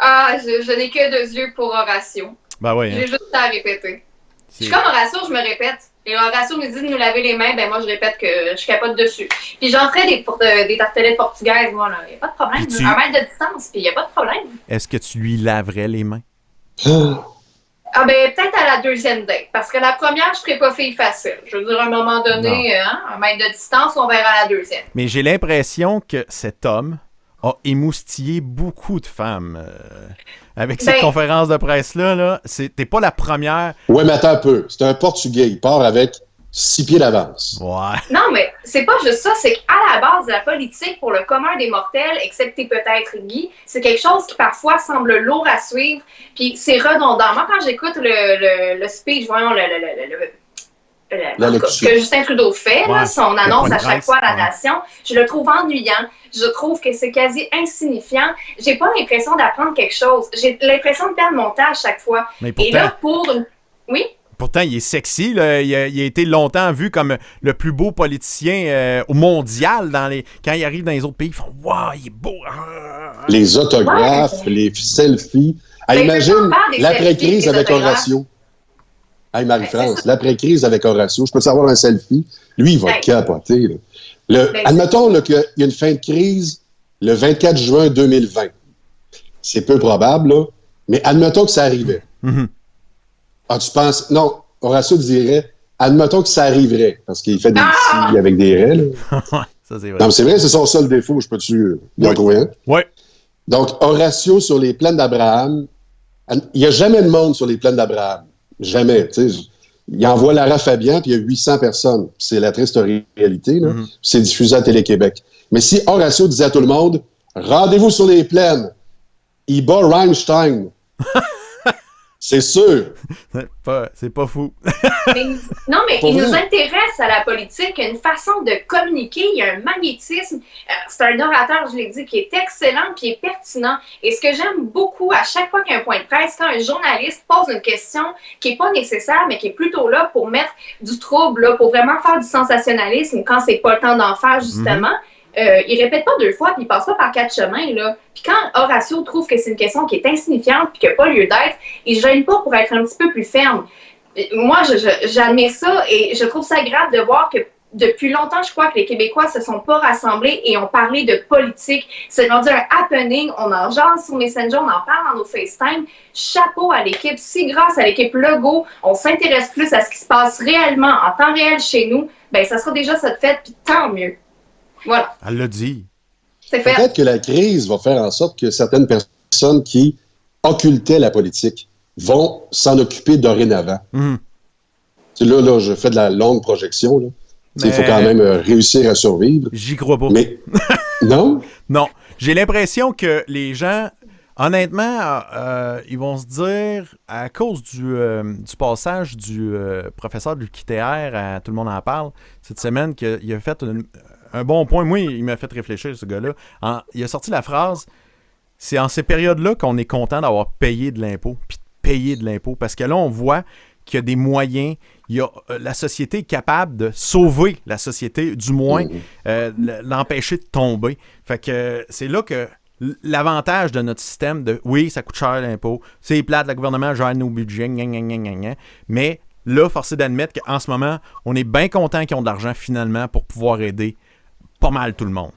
Je n'ai que 2 yeux pour Horatio. Ben oui. J'ai juste à répéter. Je suis comme Horatio, je me répète. Et Horatio nous dit de nous laver les mains, ben moi je répète que je capote dessus. Puis j'en ferai des tartelettes portugaises, moi, là. Il n'y a pas de problème. 1 mètre de distance, puis il n'y a pas de problème. Est-ce que tu lui laverais les mains? Ben peut-être à la 2e date. Parce que la première, je ne ferai pas fille facile. Je veux dire, à un moment donné, 1 mètre de distance, on verra la 2e. Mais j'ai l'impression que cet homme a émoustillé beaucoup de femmes avec cette conférence de presse-là. Là. T'es pas la première. Ouais, mais attends un peu. C'est un Portugais. Il part avec 6 pieds d'avance. Ouais. Non, mais c'est pas juste ça. C'est qu'à la base de la politique, pour le commun des mortels, excepté peut-être Guy, c'est quelque chose qui parfois semble lourd à suivre. Puis c'est redondant. Moi, quand j'écoute le speech, voyons, que Justin Trudeau fait, là, son annonce à chaque fois à la nation, je le trouve ennuyant. Je trouve que c'est quasi insignifiant. J'ai pas l'impression d'apprendre quelque chose. J'ai l'impression de perdre mon temps à chaque fois. Mais pourtant, et là, pour une... Oui? pourtant, il est sexy. Là. Il a été longtemps vu comme le plus beau politicien au mondial. Quand il arrive dans les autres pays, ils font « Wow, il est beau! » Les autographes, les selfies. Imagine l'après-crise avec Horatio. Hey, Marie-France, l'après-crise avec Horatio, je peux savoir un selfie? Lui, il va capoter. Là. Admettons là, qu'il y a une fin de crise le 24 juin 2020. C'est peu probable, là, mais admettons que ça arrivait. Mm-hmm. Ah, tu penses... Non, Horatio dirait, admettons que ça arriverait, parce qu'il fait des petits avec des raies. Là. Ça, c'est vrai. Non, mais c'est vrai, c'est son seul défaut, je peux-tu y en trouver un? Oui. Donc, Horatio sur les plaines d'Abraham, il n'y a jamais de monde sur les plaines d'Abraham. Jamais, tu sais. Il envoie Lara Fabian, puis il y a 800 personnes. C'est la triste réalité, là. Mm-hmm. C'est diffusé à Télé-Québec. Mais si Horatio disait à tout le monde, rendez-vous sur les plaines, il bat Rammstein. C'est sûr. C'est pas fou. Mais il nous intéresse à la politique, une façon de communiquer, il y a un magnétisme. C'est un orateur, je l'ai dit, qui est excellent, qui est pertinent. Et ce que j'aime beaucoup, à chaque fois qu'il y a un point de presse, quand un journaliste pose une question qui n'est pas nécessaire, mais qui est plutôt là pour mettre du trouble, là, pour vraiment faire du sensationnalisme, quand c'est pas le temps d'en faire, justement, il répète pas 2 fois, puis il passe pas par 4 chemins, là. Puis quand Horatio trouve que c'est une question qui est insignifiante, puis qui n'a pas lieu d'être, il ne gêne pas pour être un petit peu plus ferme. Moi, j'admire ça, et je trouve ça agréable de voir que depuis longtemps, je crois que les Québécois se sont pas rassemblés et ont parlé de politique. C'est rendu un happening, on en jase sur Messenger, on en parle dans nos FaceTime. Chapeau à l'équipe. Si grâce à l'équipe Legault, on s'intéresse plus à ce qui se passe réellement, en temps réel chez nous, ben ça sera déjà ça de fait, puis tant mieux. Voilà. Elle l'a dit. C'est fait. Peut-être que la crise va faire en sorte que certaines personnes qui occultaient la politique vont s'en occuper dorénavant. Mm. Là, je fais de la longue projection. Là. Il faut quand même réussir à survivre. J'y crois pas. Mais non? Non. J'ai l'impression que les gens, honnêtement, ils vont se dire, à cause du passage du professeur de l'UQTR à Tout le monde en parle cette semaine, qu'il a fait un bon point. Moi, il m'a fait réfléchir, ce gars-là. Il a sorti la phrase, c'est en ces périodes-là qu'on est content d'avoir payé de l'impôt, puis de payer de l'impôt. Parce que là, on voit qu'il y a des moyens, la société est capable de sauver la société, du moins l'empêcher de tomber. Fait que c'est là que l'avantage de notre système oui, ça coûte cher l'impôt, c'est plate, le gouvernement gère nos budgets, mais là, force est d'admettre qu'en ce moment, on est bien content qu'ils ont de l'argent finalement pour pouvoir aider pas mal tout le monde.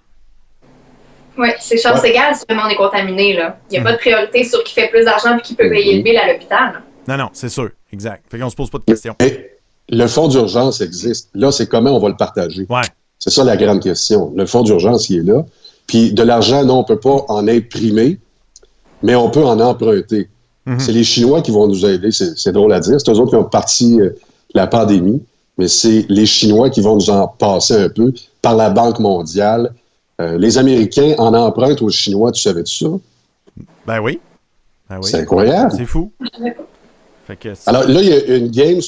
Oui, c'est chance égale si vraiment on est contaminé. Là. Il n'y a pas de priorité sur qui fait plus d'argent et qui peut payer le bill à l'hôpital. Non, c'est sûr, exact. Fait qu'on se pose pas de questions. Et le fonds d'urgence existe. Là, c'est comment on va le partager. Ouais. C'est ça la grande question. Le fonds d'urgence, il est là. Puis de l'argent, non, on ne peut pas en imprimer, mais on peut en emprunter. Mm-hmm. C'est les Chinois qui vont nous aider. C'est drôle à dire. C'est eux autres qui ont parti la pandémie, mais c'est les Chinois qui vont nous en passer un peu par la Banque mondiale. Les Américains en empruntent aux Chinois. Tu savais-tu ça? Ben oui. C'est incroyable. C'est fou. Fait que alors là, il y a une game,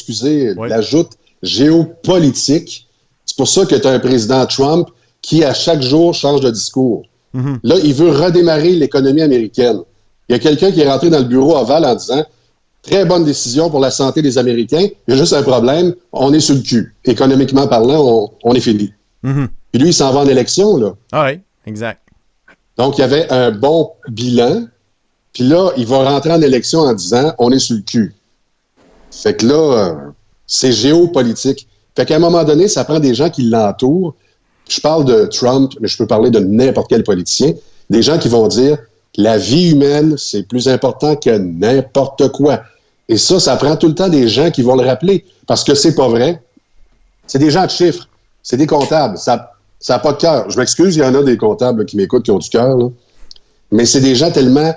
l'ajoute géopolitique. C'est pour ça que tu as un président Trump qui, à chaque jour, change de discours. Mm-hmm. Là, il veut redémarrer l'économie américaine. Il y a quelqu'un qui est rentré dans le bureau Oval en disant « Très bonne décision pour la santé des Américains. Il y a juste un problème, on est sur le cul. Économiquement parlant, on est fini. Mm-hmm. » Puis lui, il s'en va en élection, là. Ah oui, exact. Donc, il y avait un bon bilan. Puis là, il va rentrer en élection en disant « On est sur le cul. » Fait que là, c'est géopolitique. Fait qu'à un moment donné, ça prend des gens qui l'entourent. Je parle de Trump, mais je peux parler de n'importe quel politicien. Des gens qui vont dire « La vie humaine, c'est plus important que n'importe quoi. » Et ça prend tout le temps des gens qui vont le rappeler. Parce que c'est pas vrai. C'est des gens de chiffres. C'est des comptables. Ça n'a pas de cœur. Je m'excuse, il y en a des comptables qui m'écoutent qui ont du cœur. Là. Mais c'est des gens tellement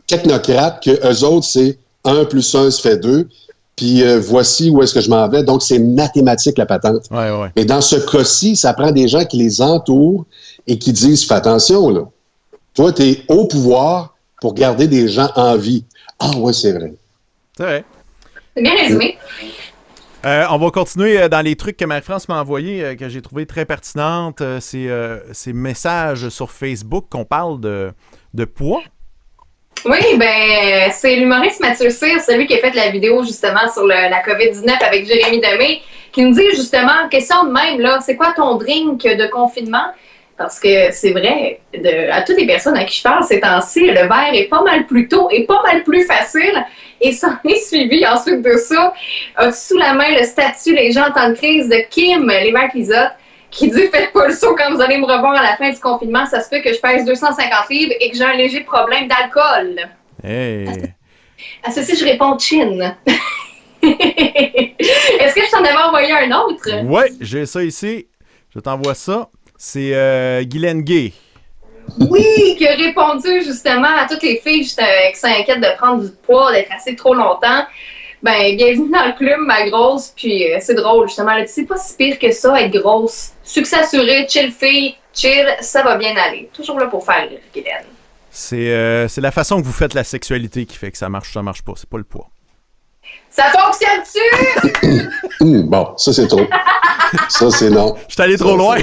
technocrates que eux autres, c'est 1 + 1 fait 2. Puis voici où est-ce que je m'en vais. Donc, c'est mathématique, la patente. Ouais. Mais dans ce cas-ci, ça prend des gens qui les entourent et qui disent « Fais attention, là. Toi, tu es au pouvoir pour garder des gens en vie. » Ah ouais, c'est vrai. C'est vrai. C'est bien résumé. On va continuer dans les trucs que Marie-France m'a envoyés, que j'ai trouvé très pertinentes. Ces messages sur Facebook qu'on parle de poids. Oui, ben c'est l'humoriste Mathieu Cyr, celui qui a fait la vidéo justement sur la COVID-19 avec Jérémy Demé, qui nous dit justement, question de même, là, c'est quoi ton drink de confinement? Parce que c'est vrai, à toutes les personnes à qui je parle ces temps-ci, le verre est pas mal plus tôt et pas mal plus facile. Et ça en est suivi ensuite de ça, sous la main le statut Les gens en temps de crise de Kim Lévesque-Lisotte, qui dit « Faites pas le saut quand vous allez me revoir à la fin du confinement, ça se peut que je pèse 250 livres et que j'ai un léger problème d'alcool. » Hey! À ceci, je réponds « Chin. » Est-ce que je t'en avais envoyé un autre? Oui, j'ai ça ici. Je t'envoie ça. C'est Guylaine Gay. Oui, qui a répondu justement à toutes les filles qui s'inquiètent de prendre du poids, d'être assez trop longtemps. Ben, bienvenue dans le club, ma grosse, puis c'est drôle, justement. Là, c'est pas si pire que ça, être grosse. Succès assuré, chill fille, chill, ça va bien aller. Toujours là pour faire rire, Guylaine. C'est la façon que vous faites la sexualité qui fait que ça marche pas. C'est pas le poids. Ça fonctionne-tu? Bon, ça c'est trop. Ça c'est non. Je suis allé trop loin.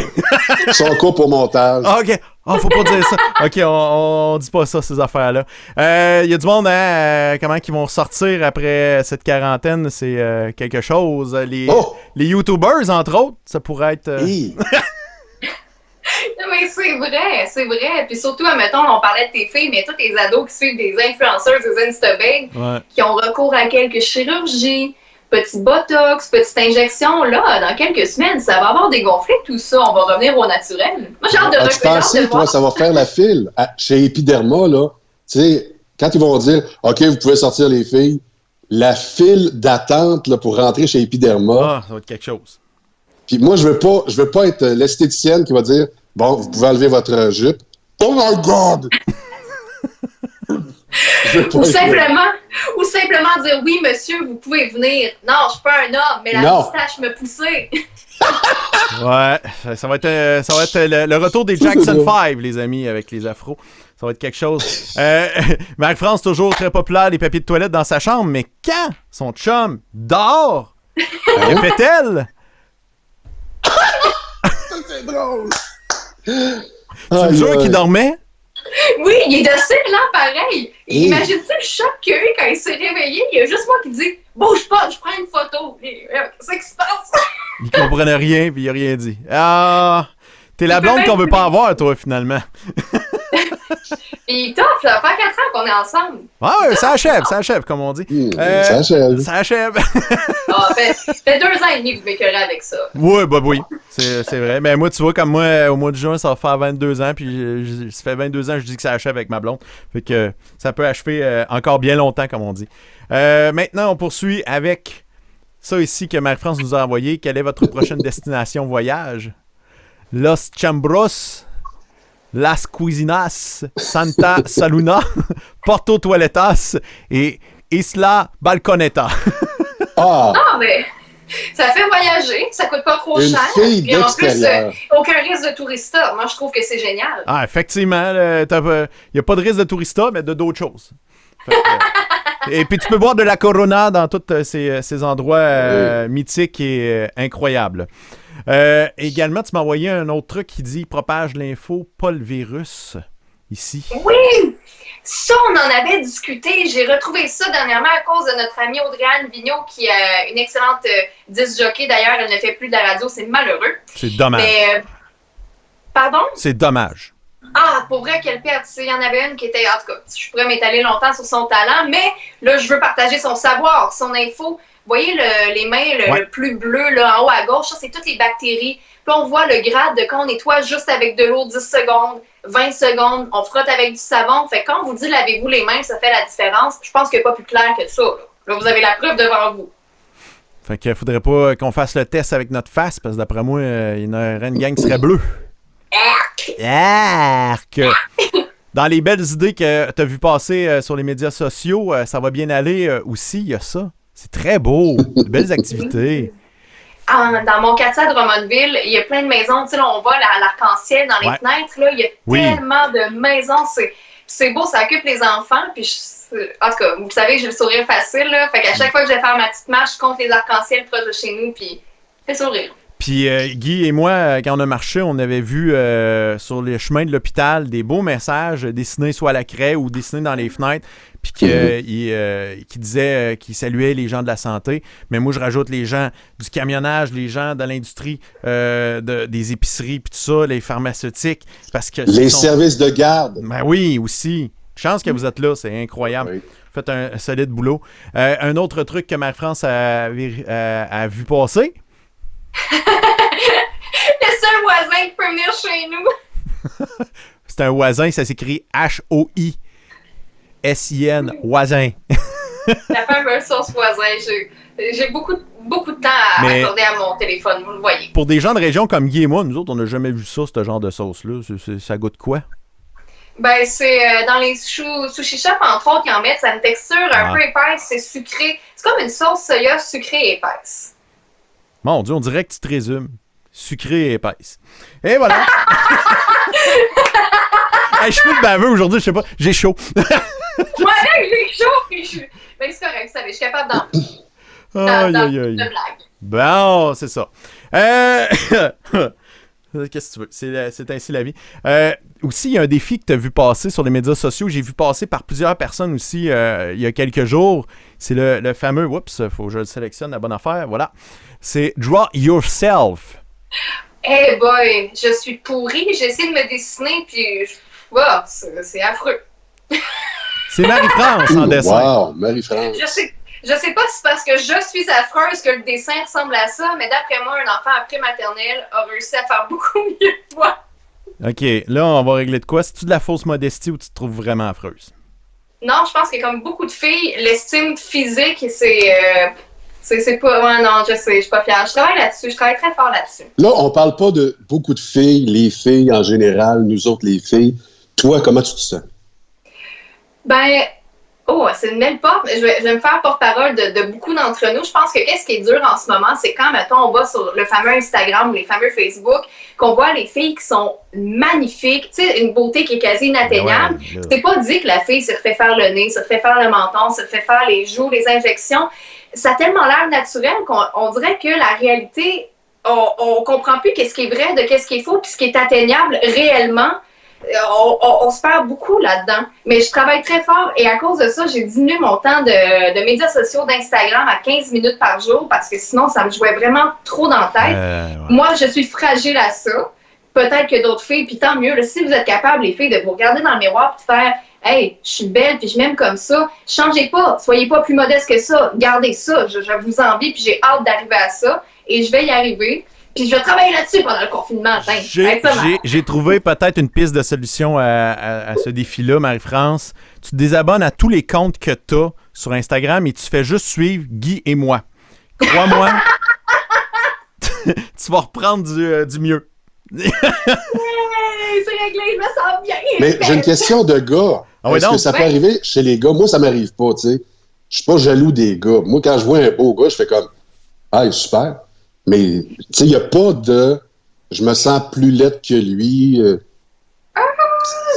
Son coupe au montage. Ah, OK. Ah, faut pas dire ça. OK, on dit pas ça, ces affaires-là. Y a du monde, hein, comment qu'ils vont ressortir après cette quarantaine, c'est quelque chose. Les YouTubers, entre autres, ça pourrait être... Non, mais c'est vrai. Puis surtout, admettons, on parlait de tes filles, mais tous les ados qui suivent des influenceurs, des Instabag, qui ont recours à quelques chirurgies, petit botox, petite injection, là, dans quelques semaines, ça va avoir dégonflé tout ça. On va revenir au naturel. Moi, j'ai hâte de tu pensais, toi, ça va faire la file chez Epiderma, là. Tu sais, quand ils vont dire, OK, vous pouvez sortir les filles, la file d'attente là, pour rentrer chez Epiderma. Ça va être quelque chose. Puis moi, je veux pas être l'esthéticienne qui va dire, bon, vous pouvez enlever votre jupe. Oh my God! Ou simplement dire, oui, monsieur, vous pouvez venir. Non, je suis pas un homme, mais la moustache me poussait. Ouais, ça va être le retour des Jackson 5, les amis, avec les afros. Ça va être quelque chose. Marie-France, toujours très populaire, les papiers de toilette dans sa chambre, mais quand son chum dort, que fait-elle? C'est drôle! Tu me jures qu'il dormait? Oui, il est docile, là, pareil. Imagine-tu le choc qu'il a eu quand il s'est réveillé? Il y a juste moi qui dit « Bouge pas, je prends une photo. » Qu'est-ce qui se passe? Il comprenait rien, puis il a rien dit. Ah, t'es la blonde qu'on veut pas avoir, toi, finalement. Puis tough, ça fait 4 ans qu'on est ensemble. Ouais, ça achève, comme on dit. Ça achève. Fait 2 ans et demi que vous m'écœurez avec ça. Oui, bah oui, c'est vrai. Mais moi, tu vois, comme moi, au mois de juin, ça va faire 22 ans, puis ça fait 22 ans que je dis que ça achève avec ma blonde. Fait que ça peut achever encore bien longtemps, comme on dit. Maintenant, on poursuit avec ça ici que Marie-France nous a envoyé. Quelle est votre prochaine destination voyage? Los Chambros, Las Cuisinas, Santa Saluna, Porto Toiletas et Isla Balconeta. Non, mais ça fait voyager, ça coûte pas trop cher. Et en plus, aucun risque de tourista. Moi, je trouve que c'est génial. Ah, effectivement, il n'y a pas de risque de tourista, mais de d'autres choses. Et puis, tu peux boire de la Corona dans tous ces endroits mythiques et incroyables. Également, tu m'as envoyé un autre truc qui dit « Propage l'info, pas le virus » ici. Oui! Ça, on en avait discuté. J'ai retrouvé ça dernièrement à cause de notre amie Audrey-Anne Vigneault, qui est une excellente disc jockey. D'ailleurs, elle ne fait plus de la radio. C'est malheureux. C'est dommage. Mais, pardon? C'est dommage. Ah, pour vrai, quelle perte. Il y en avait une qui était... En tout cas, je pourrais m'étaler longtemps sur son talent, mais là, je veux partager son savoir, son info. Vous voyez les mains le plus bleu là, en haut à gauche, ça, c'est toutes les bactéries. Puis on voit le grade de quand on nettoie juste avec de l'eau 10 secondes, 20 secondes, on frotte avec du savon. Fait que quand on vous dit lavez-vous les mains, ça fait la différence. Je pense qu'il n'y a pas plus clair que ça. Là, vous avez la preuve devant vous. Fait qu'il faudrait pas qu'on fasse le test avec notre face, parce que d'après moi, il y en aurait une gang qui serait bleue. Arc! Dans les belles idées que tu as vu passer sur les médias sociaux, ça va bien aller aussi, il y a ça. C'est très beau, de belles activités. Dans mon quartier à Drummondville, il y a plein de maisons. Tu sais, là, on voit l'arc-en-ciel dans les fenêtres. Là, il y a tellement de maisons. C'est beau, ça occupe les enfants. Puis en tout cas, vous savez, j'ai le sourire facile. Là, fait qu'à chaque fois que je vais faire ma petite marche, je compte les arcs-en-ciel proches de chez nous. Puis, fait sourire. Puis Guy et moi, quand on a marché, on avait vu sur les chemins de l'hôpital des beaux messages dessinés soit à la craie ou dessinés dans les fenêtres, puis qui disaient qu'ils saluaient les gens de la santé. Mais moi, je rajoute les gens du camionnage, les gens de l'industrie, des épiceries, puis tout ça, les pharmaceutiques. Parce que les services de garde. Ben oui, aussi. Chance que vous êtes là, c'est incroyable. Oui. Faites un solide boulot. Un autre truc que Marie-France a vu passer. Le seul voisin qui peut venir chez nous. C'est un voisin, ça s'écrit H-O-I-S-I-N, voisin. La fameuse sauce voisin. J'ai beaucoup de temps à accorder à mon téléphone, vous le voyez. Pour des gens de région comme Guy et moi, nous autres, on n'a jamais vu ça, ce genre de sauce-là. Ça goûte quoi? Ben, c'est dans les sushi shop, entre autres, ils en mettent. Ça a une texture un peu épaisse, c'est sucré. C'est comme une sauce soya sucrée et épaisse. Mon Dieu, on dirait que tu te résumes. Sucrée et épaisse. Et voilà! Hey, je suis le baveux aujourd'hui, je sais pas. J'ai chaud. Ouais, j'ai chaud. Mais c'est correct, vous savez, je suis capable d'en de blague. Bon, c'est ça. Qu'est-ce que tu veux? C'est ainsi la vie. Aussi, il y a un défi que tu as vu passer sur les médias sociaux. J'ai vu passer par plusieurs personnes aussi il y a quelques jours. C'est le fameux... Oups, il faut que je le sélectionne, la bonne affaire. Voilà. C'est Draw Yourself. Hey boy, je suis pourrie. J'essaie de me dessiner, puis c'est affreux. C'est Marie-France en dessin. Wow, Marie-France. Je sais pas si c'est parce que je suis affreuse que le dessin ressemble à ça, mais d'après moi, un enfant après maternelle a réussi à faire beaucoup mieux que moi. OK, là, on va régler de quoi? C'est-tu de la fausse modestie ou tu te trouves vraiment affreuse? Non, je pense que comme beaucoup de filles, l'estime physique, c'est pas... Ouais, non, je sais, je suis pas fière. Je travaille là-dessus, je travaille très fort là-dessus. Là, on parle pas de beaucoup de filles, les filles en général, nous autres les filles. Toi, comment tu te sens? Ben... Oh, c'est une belle porte. Je vais me faire porte-parole de beaucoup d'entre nous. Je pense que qu'est-ce qui est dur en ce moment, c'est quand, mettons, on va sur le fameux Instagram ou les fameux Facebook, qu'on voit les filles qui sont magnifiques, tu sais, une beauté qui est quasi inatteignable. Ouais, c'est pas dit que la fille se refait faire le nez, se refait faire le menton, se refait faire les joues, les injections. Ça a tellement l'air naturel qu'on dirait que la réalité, on comprend plus qu'est-ce qui est vrai de qu'est-ce qui est faux, puis ce qui est atteignable réellement. On se perd beaucoup là-dedans. Mais je travaille très fort et à cause de ça, j'ai diminué mon temps de médias sociaux, d'Instagram à 15 minutes par jour parce que sinon, ça me jouait vraiment trop dans la tête. Ouais. Moi, je suis fragile à ça. Peut-être que d'autres filles, puis tant mieux, là, si vous êtes capables, les filles, de vous regarder dans le miroir et de faire « Hey, je suis belle puis je m'aime comme ça. » Changez pas, soyez pas plus modeste que ça. Gardez ça, je vous envie puis j'ai hâte d'arriver à ça et je vais y arriver. Puis je vais travailler là-dessus pendant le confinement. J'ai trouvé peut-être une piste de solution à ce défi-là, Marie-France. Tu te désabonnes à tous les comptes que tu as sur Instagram et tu fais juste suivre Guy et moi. Crois-moi, tu vas reprendre du mieux. C'est réglé, je me sens bien. Mais j'ai une question de gars. Est-ce que ça peut arriver chez les gars? Moi, ça m'arrive pas, tu sais. Je suis pas jaloux des gars. Moi, quand je vois un beau gars, je fais comme « Ah, super! » Mais, tu sais, il n'y a pas de « je me sens plus laide que lui ».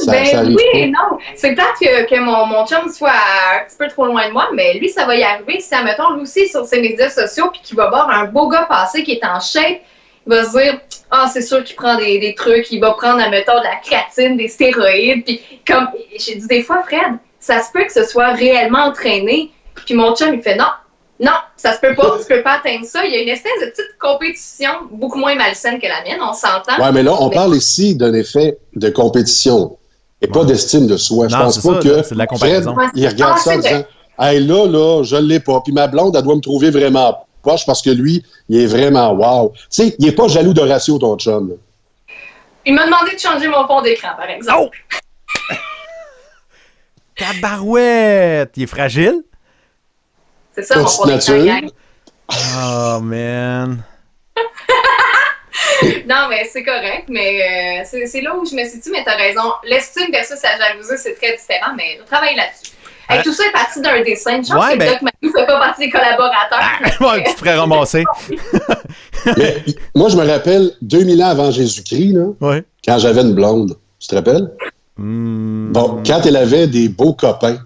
Ça oui et non. C'est peut-être que mon chum soit un petit peu trop loin de moi, mais lui, ça va y arriver. Si, admettons, lui aussi, sur ses médias sociaux, puis qu'il va voir un beau gars passer qui est en shape, il va se dire « Ah, c'est sûr qu'il prend des trucs, il va prendre, admettons, de la créatine, des stéroïdes. » Puis, comme j'ai dit des fois, Fred, ça se peut que ce soit réellement entraîné. Puis mon chum, il fait « Non, ça se peut pas, tu peux pas atteindre ça. » Il y a une espèce de petite compétition beaucoup moins malsaine que la mienne, on s'entend. Ouais, mais là, on parle ici d'un effet de compétition et pas d'estime de soi. Je pense pas que c'est de la comparaison. Fred, il regarde ça en disant « Hey, là, je l'ai pas. Puis ma blonde, elle doit me trouver vraiment poche parce que lui, il est vraiment wow. » Tu sais, il est pas jaloux d'Horatio, ton chum. Là. Il m'a demandé de changer mon fond d'écran, par exemple. Oh! Tabarouette! Il est fragile? C'est ça, mon fond d'écran. Oh, man. Non, mais c'est correct, mais c'est là où je me situe, mais t'as raison. L'estime versus la jalousie, c'est très différent, mais je travaille là-dessus. Hey, tout ça est parti d'un dessin. Une chance que Doc Manu ne fait pas partie des collaborateurs. Ouais, tu te ferais ramasser. Mais, moi, je me rappelle 2000 ans avant Jésus-Christ, là, quand j'avais une blonde. Tu te rappelles? Bon, quand elle avait des beaux copains.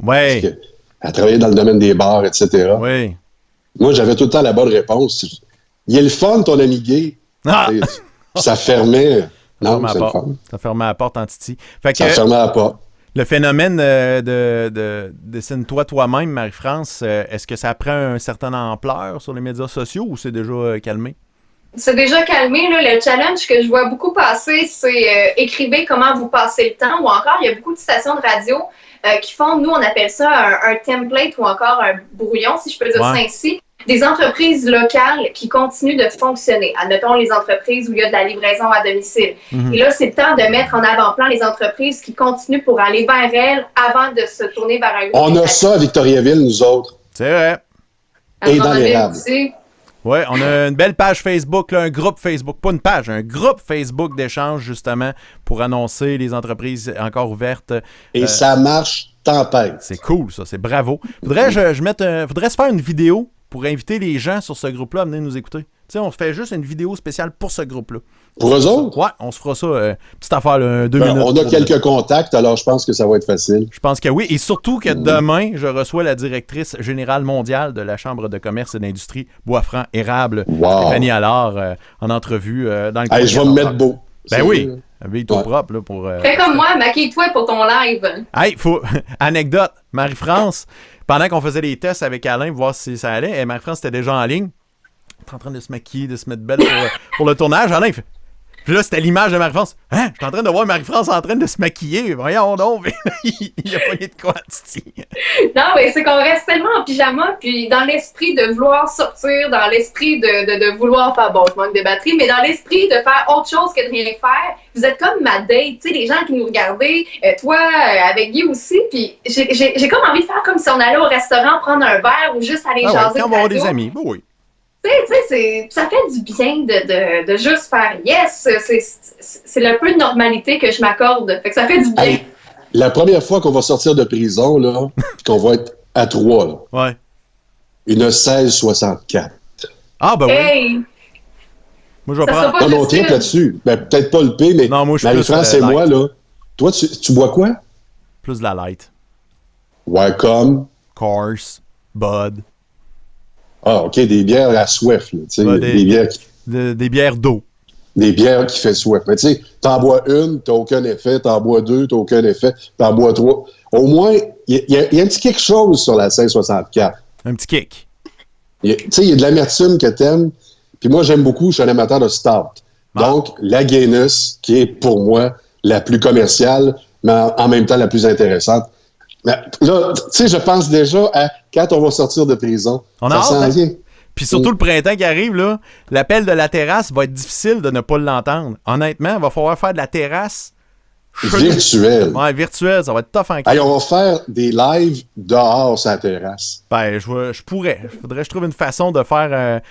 Ouais. Elle travaillait dans le domaine des bars, etc. Oui. Moi, j'avais tout le temps la bonne réponse. il est le fun, ton ami gay. Ah! Ça fermait. Non, c'est le fun. Ça fermait la porte en titi. Fait que, ça fermait la porte. Le phénomène de dessine-toi toi-même, Marie-France, est-ce que ça prend un certain ampleur sur les médias sociaux ou c'est déjà calmé? C'est déjà calmé. Là. Le challenge que je vois beaucoup passer, c'est écrivez comment vous passez le temps. Ou encore, il y a beaucoup de stations de radio qui font, nous, on appelle ça un template ou encore un brouillon, si je peux dire ça ainsi. Des entreprises locales qui continuent de fonctionner. Admettons les entreprises où il y a de la livraison à domicile. Et là, c'est le temps de mettre en avant-plan les entreprises qui continuent pour aller vers elles avant de se tourner vers un groupe. On a ça à Victoriaville, nous autres. C'est vrai. Et dans l'érable. Oui, on a une belle page Facebook, là, un groupe Facebook, pas une page, un groupe Facebook d'échange justement pour annoncer les entreprises encore ouvertes. Et ça marche tempête. C'est cool, ça, c'est bravo. Faudrait se faire une vidéo pour inviter les gens sur ce groupe-là à venir nous écouter. Tu sais, on se fait juste une vidéo spéciale pour ce groupe-là. Pour eux autres? Ouais, on se fera ça, petite affaire, là, 2 minutes. On a quelques contacts, alors je pense que ça va être facile. Je pense que oui, et surtout que demain, je reçois la directrice générale mondiale de la Chambre de commerce et d'industrie Bois-Franc-Érable, Stéphanie Allard, en entrevue dans le je vais me mettre beau. Ben oui, habille-toi propre. Là, pour. Fais comme moi, maquille-toi pour ton live. Hey, anecdote, Marie-France, pendant qu'on faisait les tests avec Alain pour voir si ça allait, et Marie-France était déjà en ligne. Elle est en train de se maquiller, de se mettre belle pour le tournage. Alain, puis là, c'était l'image de Marie-France. Hein? Je suis en train de voir Marie-France en train de se maquiller. Voyons donc. Il a pas de quoi, Titi. Non, mais c'est qu'on reste tellement en pyjama, puis dans l'esprit de vouloir sortir, dans l'esprit de vouloir faire, bon, je manque de batterie, mais dans l'esprit de faire autre chose que de rien faire. Vous êtes comme ma date, tu sais, les gens qui nous regardaient, toi, avec Guy aussi, puis j'ai comme envie de faire comme si on allait au restaurant prendre un verre ou juste aller jaser. Quand on va avoir des amis, oui. Tu sais, ça fait du bien de juste faire yes. C'est le peu de normalité que je m'accorde. Fait que ça fait du bien. Hey, la première fois qu'on va sortir de prison, là, puis qu'on va être à 3, là, ouais. Une 1664. Ah, ben hey. Oui. Moi, je vais prendre. Non, on tripe là-dessus. Ben, peut-être pas le P, mais non, moi, je suis Marie-France et moi, là. Toi, tu bois quoi? Plus de la light. Ouais, comme? Course, Bud. Ah, OK, des bières à soif, là. Des bières d'eau. Des bières qui fait soif. Mais tu sais, t'en bois une, t'as aucun effet. T'en bois 2, t'as aucun effet. T'en bois 3. Au moins, il y a un petit quelque chose sur la 1664. Un petit kick. Tu sais, il y a de l'amertume que t'aimes. Puis moi, j'aime beaucoup, je suis un amateur de stout. Donc, la Guinness, qui est pour moi la plus commerciale, mais en même temps la plus intéressante. Mais là, tu sais, je pense déjà à quand on va sortir de prison. On ça s'en vient. Puis surtout le printemps qui arrive, là, l'appel de la terrasse va être difficile de ne pas l'entendre. Honnêtement, il va falloir faire de la terrasse virtuelle. Ouais, virtuelle, ça va être tough en Hey, on va faire des lives dehors sur la terrasse. Ben, je pourrais. Il faudrait que je trouve une façon de faire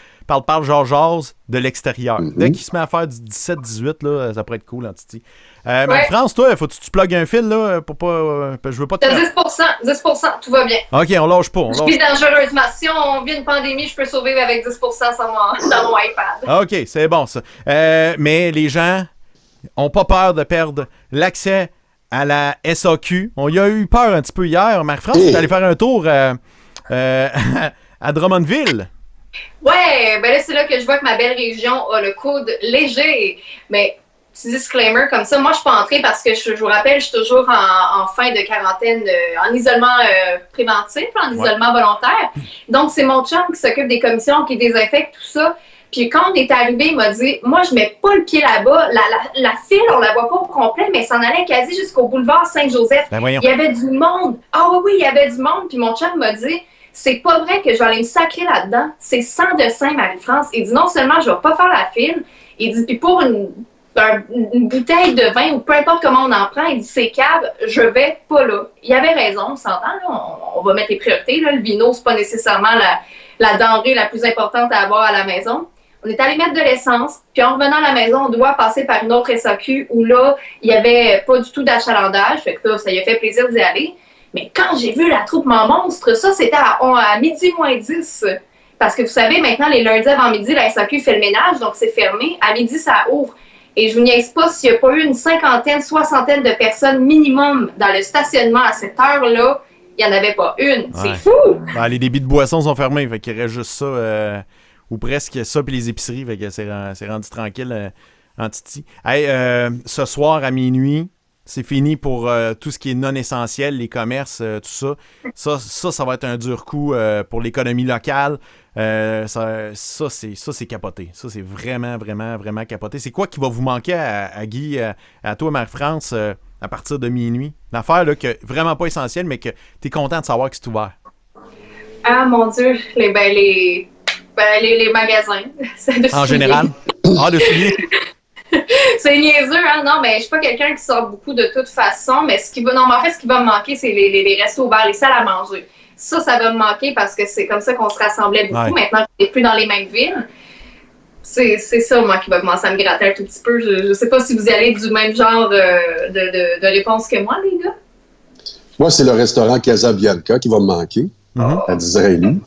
parle Georges de l'extérieur. Dès qu'il se met à faire du 17-18, là, ça pourrait être cool en Titi. Marie-France, toi, faut que tu plugues un fil là, pour pas. Je veux pas te. T'as 10%, tout va bien. OK, on lâche pas. Je vis dangereusement. Si on vit une pandémie, je peux survivre avec 10% dans mon iPad. OK, c'est bon ça. Mais les gens n'ont pas peur de perdre l'accès à la SAQ. On y a eu peur un petit peu hier. Marie-France, tu es allée faire un tour à Drummondville. Ouais, ben là, c'est là que je vois que ma belle région a le coude léger. Mais, petit disclaimer comme ça, moi, je suis pas entrée parce que, je vous rappelle, je suis toujours en fin de quarantaine, en isolement préventif, en isolement volontaire. Donc, c'est mon chum qui s'occupe des commissions, qui désinfecte tout ça. Puis quand on est arrivé, il m'a dit, moi, je mets pas le pied là-bas. La file, on la voit pas au complet, mais ça en allait quasi jusqu'au boulevard Saint-Joseph. Ben voyons. Il y avait du monde. Ah oui, il y avait du monde. Puis mon chum m'a dit, c'est pas vrai que je vais aller me sacrer là-dedans. C'est sans dessin, Marie-France. Il dit, non seulement je vais pas faire la file, il dit, puis pour une bouteille de vin ou peu importe comment on en prend, il dit, c'est cave, je vais pas là. Il avait raison, on s'entend, là, on va mettre les priorités. Là. Le vino, c'est pas nécessairement la denrée la plus importante à avoir à la maison. On est allé mettre de l'essence, puis en revenant à la maison, on doit passer par une autre SAQ où là, il n'y avait pas du tout d'achalandage, fait que là, ça lui a fait plaisir d'y aller. Mais quand j'ai vu la troupe monstre, ça, c'était à midi moins 10. Parce que vous savez, maintenant, les lundis avant midi, la SAQ fait le ménage, donc c'est fermé. À midi, ça ouvre. Et je vous niaise pas s'il n'y a pas eu une 50aine, 60aine de personnes minimum dans le stationnement à cette heure-là, il n'y en avait pas une. C'est fou! Ben, les débits de boissons sont fermés, fait qu'il reste juste ça ou presque ça, puis les épiceries. Fait que c'est rendu tranquille en titi. Hey, ce soir à minuit, c'est fini pour tout ce qui est non essentiel, les commerces, tout ça. Ça va être un dur coup pour l'économie locale. Ça, c'est capoté. Ça, c'est vraiment, vraiment, vraiment capoté. C'est quoi qui va vous manquer à Guy, à toi, Marie-France, à partir de minuit? Une affaire là, que vraiment pas essentielle, mais que tu es content de savoir que c'est ouvert. Ah, mon Dieu, les magasins. En général? De souliers? C'est niaiseux, hein? Non, mais je suis pas quelqu'un qui sort beaucoup de toute façon, mais ce qui va me manquer, c'est les restos ouverts, les salles à manger. Ça va me manquer parce que c'est comme ça qu'on se rassemblait beaucoup. Ouais. Maintenant, je n'ai plus dans les mêmes villes. C'est ça, moi, qui va commencer à me gratter un tout petit peu. Je sais pas si vous y allez du même genre de réponse que moi, les gars. Moi, c'est le restaurant Casabianca qui va me manquer, à Disraeli,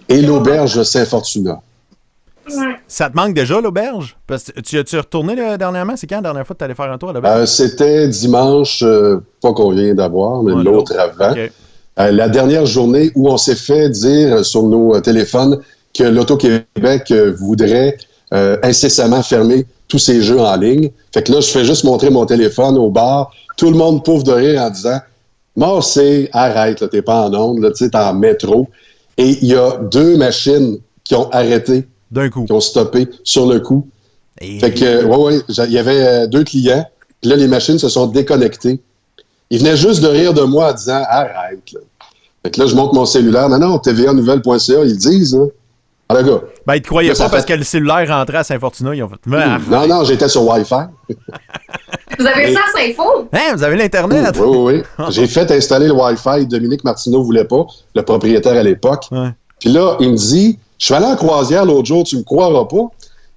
et l'auberge Saint-Fortuna. Ouais. Ça te manque déjà, l'auberge? Parce que tu es retourné dernièrement? C'est quand la dernière fois que tu allais faire un tour à l'auberge? C'était dimanche, pas qu'on vient d'avoir, mais l'autre avant. Okay. La dernière journée où on s'est fait dire sur nos téléphones que l'Auto-Québec voudrait incessamment fermer tous ces jeux en ligne. Fait que là, je fais juste montrer mon téléphone au bar. Tout le monde pouffe de rire en disant « Morcé, arrête, là, t'es pas en onde, là, t'es en métro. » Et il y a 2 machines qui ont arrêté, d'un coup, qui ont stoppé sur le coup. Fait que, il y avait 2 clients. Puis là, les machines se sont déconnectées. Ils venaient juste de rire de moi en disant « Arrête, là. » Fait que là, je montre mon cellulaire. Non, TVA-nouvelle.ca, ils le disent, là. Ah, le gars. Ben, ils te croyaient pas parce que le cellulaire rentrait à Saint-Fortuna. Ils ont fait. Non, j'étais sur Wi-Fi. Vous avez ça à Saint-Fo? Hein, vous avez l'Internet? Oui. J'ai fait installer le Wi-Fi. Dominique Martineau voulait pas, le propriétaire à l'époque. Ouais. Puis là, il me dit, je suis allé en croisière l'autre jour, tu me croiras pas.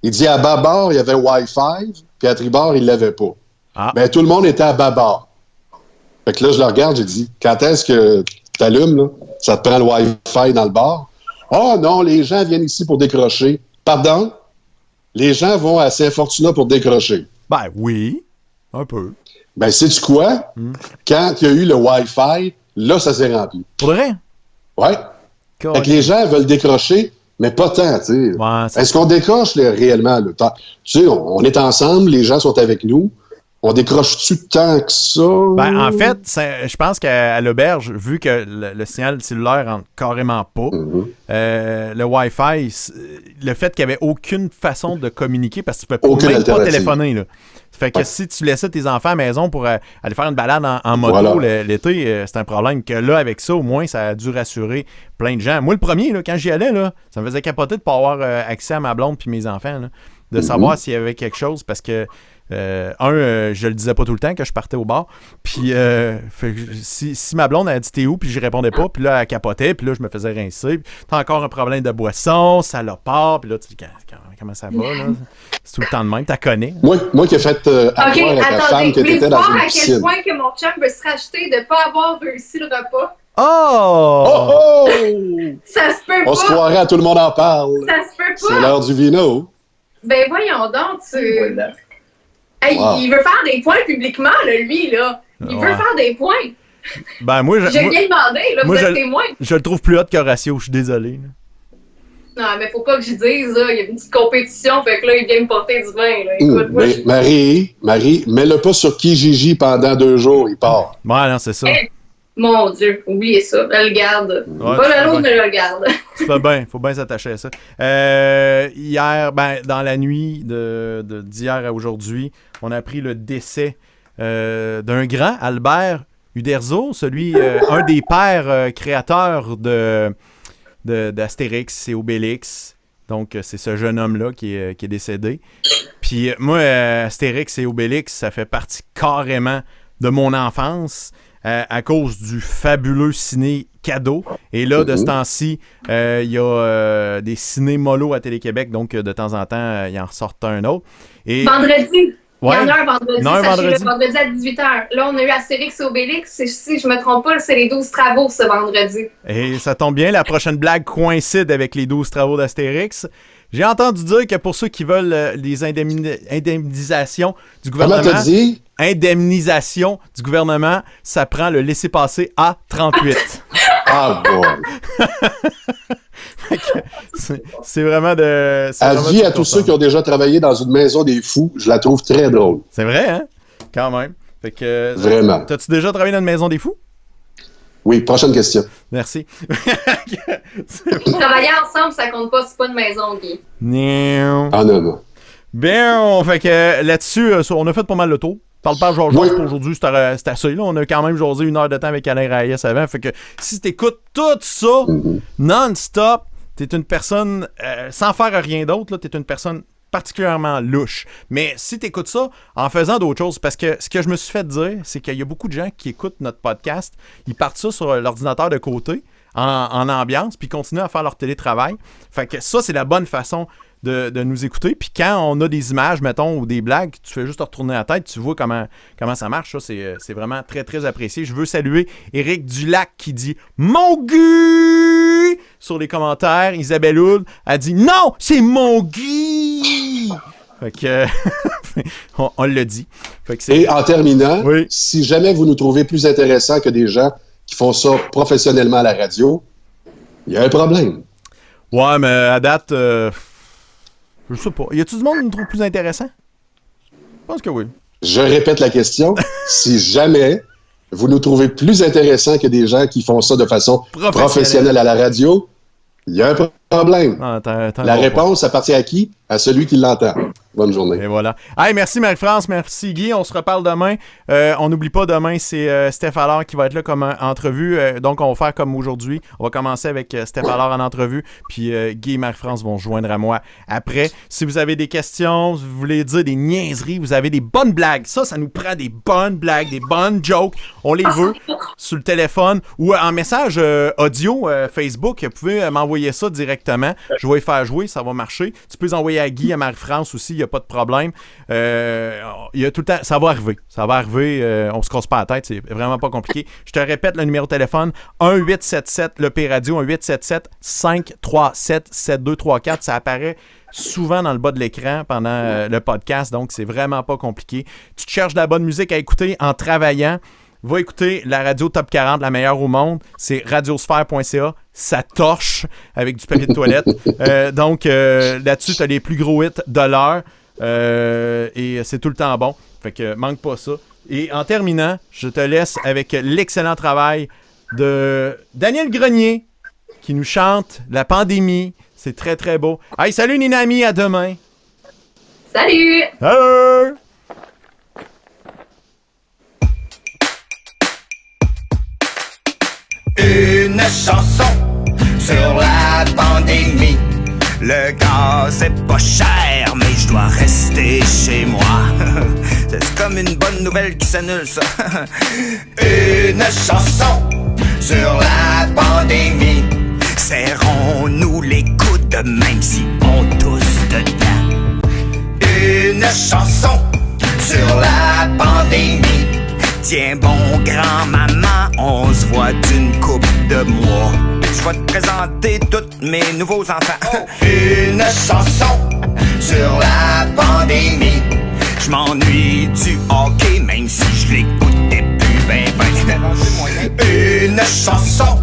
Il dit, à bâbord, il y avait Wi-Fi, puis à tribord, il l'avait pas. Ben, tout le monde était à bâbord. Fait que là, je le regarde, j'ai dit, quand est-ce que tu allumes, là? Ça te prend le Wi-Fi dans le bar? Oh non, les gens viennent ici pour décrocher. Pardon? Les gens vont à Saint-Fortuna pour décrocher. Ben oui, un peu. Ben, sais-tu quoi? Quand il y a eu le Wi-Fi, là, ça s'est rempli. Pour vrai? Ouais. Fait que les gens veulent décrocher, mais pas tant, tu sais. Ouais, est-ce qu'on décroche réellement? Tu sais, on est ensemble, les gens sont avec nous. On décroche-tu tant que ça? Ben, en fait, je pense qu'à l'auberge, vu que le signal cellulaire rentre carrément pas, le Wi-Fi, le fait qu'il n'y avait aucune façon de communiquer, parce que tu ne peux même pas téléphoner, là. Fait que si tu laissais tes enfants à la maison pour aller faire une balade en moto l'été, c'est un problème. Que là, avec ça, au moins, ça a dû rassurer plein de gens. Moi, le premier, là, quand j'y allais, là, ça me faisait capoter de ne pas avoir accès à ma blonde puis mes enfants, là, de savoir s'il y avait quelque chose, parce que je le disais pas tout le temps que je partais au bar. Puis si ma blonde a dit t'es où, puis je répondais pas, puis là elle capotait, puis là je me faisais rincer. Puis t'as encore un problème de boisson, ça l'a pas, puis là tu dis comment ça va là? C'est tout le temps de même, t'as connais. Moi qui ai fait avoir à ta femme que t'étais dans une piscine. À quel point que mon chum veut se racheter de pas avoir réussi le repas. Oh! Ça se peut pas. On se croirait à tout le monde en parle. Ça se peut pas. C'est l'heure du vino. Ben voyons donc, Hey, il veut faire des points publiquement, là, lui, là. Il veut faire des points. Ben, moi, j'ai bien demandé, là, vous êtes témoin. Je le trouve plus hot qu'Horatio, je suis désolé. Là. Non, mais faut pas que je dise, là. Il y a une petite compétition, fait que là, il vient me porter du vin, là. Écoute, Marie, mets-le pas sur Kijiji pendant 2 jours, il part. Ouais, non, c'est ça. Hey, mon Dieu, oubliez ça. Elle le garde. Ouais, pas l'autre, mais elle le garde. Tu fais bien, faut bien s'attacher à ça. Hier, dans la nuit d'hier à aujourd'hui, on a appris le décès d'un grand, Albert Uderzo, un des pères créateurs d'Astérix et Obélix. Donc, c'est ce jeune homme-là qui est décédé. Puis moi, Astérix et Obélix, ça fait partie carrément de mon enfance à cause du fabuleux ciné cadeau. Et là, de ce temps-ci, il y a des ciné mollo à Télé-Québec, donc de temps en temps, il en ressort un autre. Et vendredi. Ouais. Il y en a un vendredi. Non, vendredi à 18h. Là, on a eu Astérix et Obélix. Si je me trompe pas, c'est les 12 travaux ce vendredi. Et ça tombe bien, la prochaine blague coïncide avec les 12 travaux d'Astérix. J'ai entendu dire que pour ceux qui veulent des indemnisations du gouvernement... Comment t'as dit? Indemnisation du gouvernement, ça prend le laissez-passer A38. Ah bon. C'est vraiment de... Avis à tous ceux qui ont déjà travaillé dans une maison des fous, je la trouve très drôle. C'est vrai, hein? Quand même. Fait que, vraiment. T'as-tu déjà travaillé dans une maison des fous? Oui, prochaine question. Merci. Travailler ensemble, ça compte pas, c'est pas une maison, Guy. Non. Ah non. Bien, fait que là-dessus, on a fait pas mal le tour. Parle pas à Georges pour aujourd'hui, c'était assez. Là, on a quand même jasé 1 heure de temps avec Alain Reyes avant. Fait que si t'écoutes tout ça non-stop, t'es une personne, sans faire rien d'autre, là, t'es une personne particulièrement louche. Mais si t'écoutes ça en faisant d'autres choses, parce que ce que je me suis fait dire, c'est qu'il y a beaucoup de gens qui écoutent notre podcast, ils partent ça sur l'ordinateur de côté, en ambiance, puis continuent à faire leur télétravail. Fait que ça, c'est la bonne façon de nous écouter. Puis quand on a des images, mettons, ou des blagues, tu fais juste te retourner la tête, tu vois comment ça marche. Ça, c'est vraiment très, très apprécié. Je veux saluer Éric Dulac qui dit « Mon Guy » sur les commentaires. Isabelle Houle a dit « Non, c'est mon Guy ». Fait que on l'a dit. Fait que et en terminant, si jamais vous nous trouvez plus intéressants que des gens qui font ça professionnellement à la radio, il y a un problème. Ouais, mais à date... je sais pas. Y a-tu du monde qui nous trouve plus intéressant? Je pense que oui. Je répète la question. Si jamais vous nous trouvez plus intéressants que des gens qui font ça de façon professionnelle à la radio, il y a un problème. La réponse appartient à qui? À celui qui l'entend. Bonne journée. Et voilà. Hey, merci Marie-France, merci Guy. On se reparle demain. On n'oublie pas, demain, c'est Steph Allard qui va être là comme entrevue. Donc, on va faire comme aujourd'hui. On va commencer avec Steph Allard en entrevue. Puis Guy et Marie-France vont se joindre à moi après. Si vous avez des questions, si vous voulez dire des niaiseries, vous avez des bonnes blagues. Ça nous prend des bonnes blagues, des bonnes jokes. On les veut sur le téléphone ou en message audio Facebook. Vous pouvez m'envoyer ça directement. Je vais y faire jouer, ça va marcher. Tu peux les envoyer à Guy, à Marie-France aussi. Il n'y a pas de problème. Il y a tout le temps, ça va arriver. Ça va arriver. On se casse pas la tête. C'est vraiment pas compliqué. Je te répète le numéro de téléphone 1-877 le P-Radio 1-877-537-7234. Ça apparaît souvent dans le bas de l'écran pendant le podcast. Donc, c'est vraiment pas compliqué. Tu te cherches de la bonne musique à écouter en travaillant. Va écouter la radio Top 40, la meilleure au monde. C'est radiosphère.ca. Ça torche avec du papier de toilette. Donc, là-dessus, tu as les plus gros hits de l'heure. Et c'est tout le temps bon. Fait que manque pas ça. Et en terminant, je te laisse avec l'excellent travail de Daniel Grenier qui nous chante La pandémie. C'est très, très beau. Hey, salut Ninami, à demain. Salut! Salut! Une chanson sur la pandémie. Le gaz est pas cher, mais je dois rester chez moi. C'est comme une bonne nouvelle qui s'annule, ça. Une chanson sur la pandémie. Serrons-nous les coudes, même si on tousse dedans. Une chanson sur la pandémie. Tiens bon grand-maman, on se voit d'une couple de mois. Je vais te présenter tous mes nouveaux enfants. Une chanson sur la pandémie. Je m'ennuie du hockey, même si je l'écoutais plus ben. Une chanson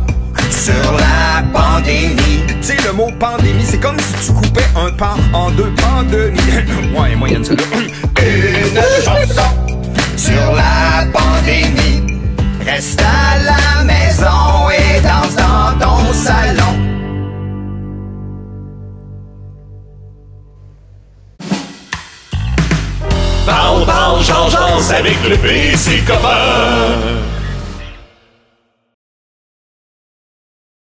sur la pandémie. Tu sais, le mot pandémie, c'est comme si tu coupais un pan en deux. Pandémie. Ouais, moyenne celle-là. Une chanson sur la pandémie. Reste à la maison et danse dans ton salon. Parle, jase avec le PC copain.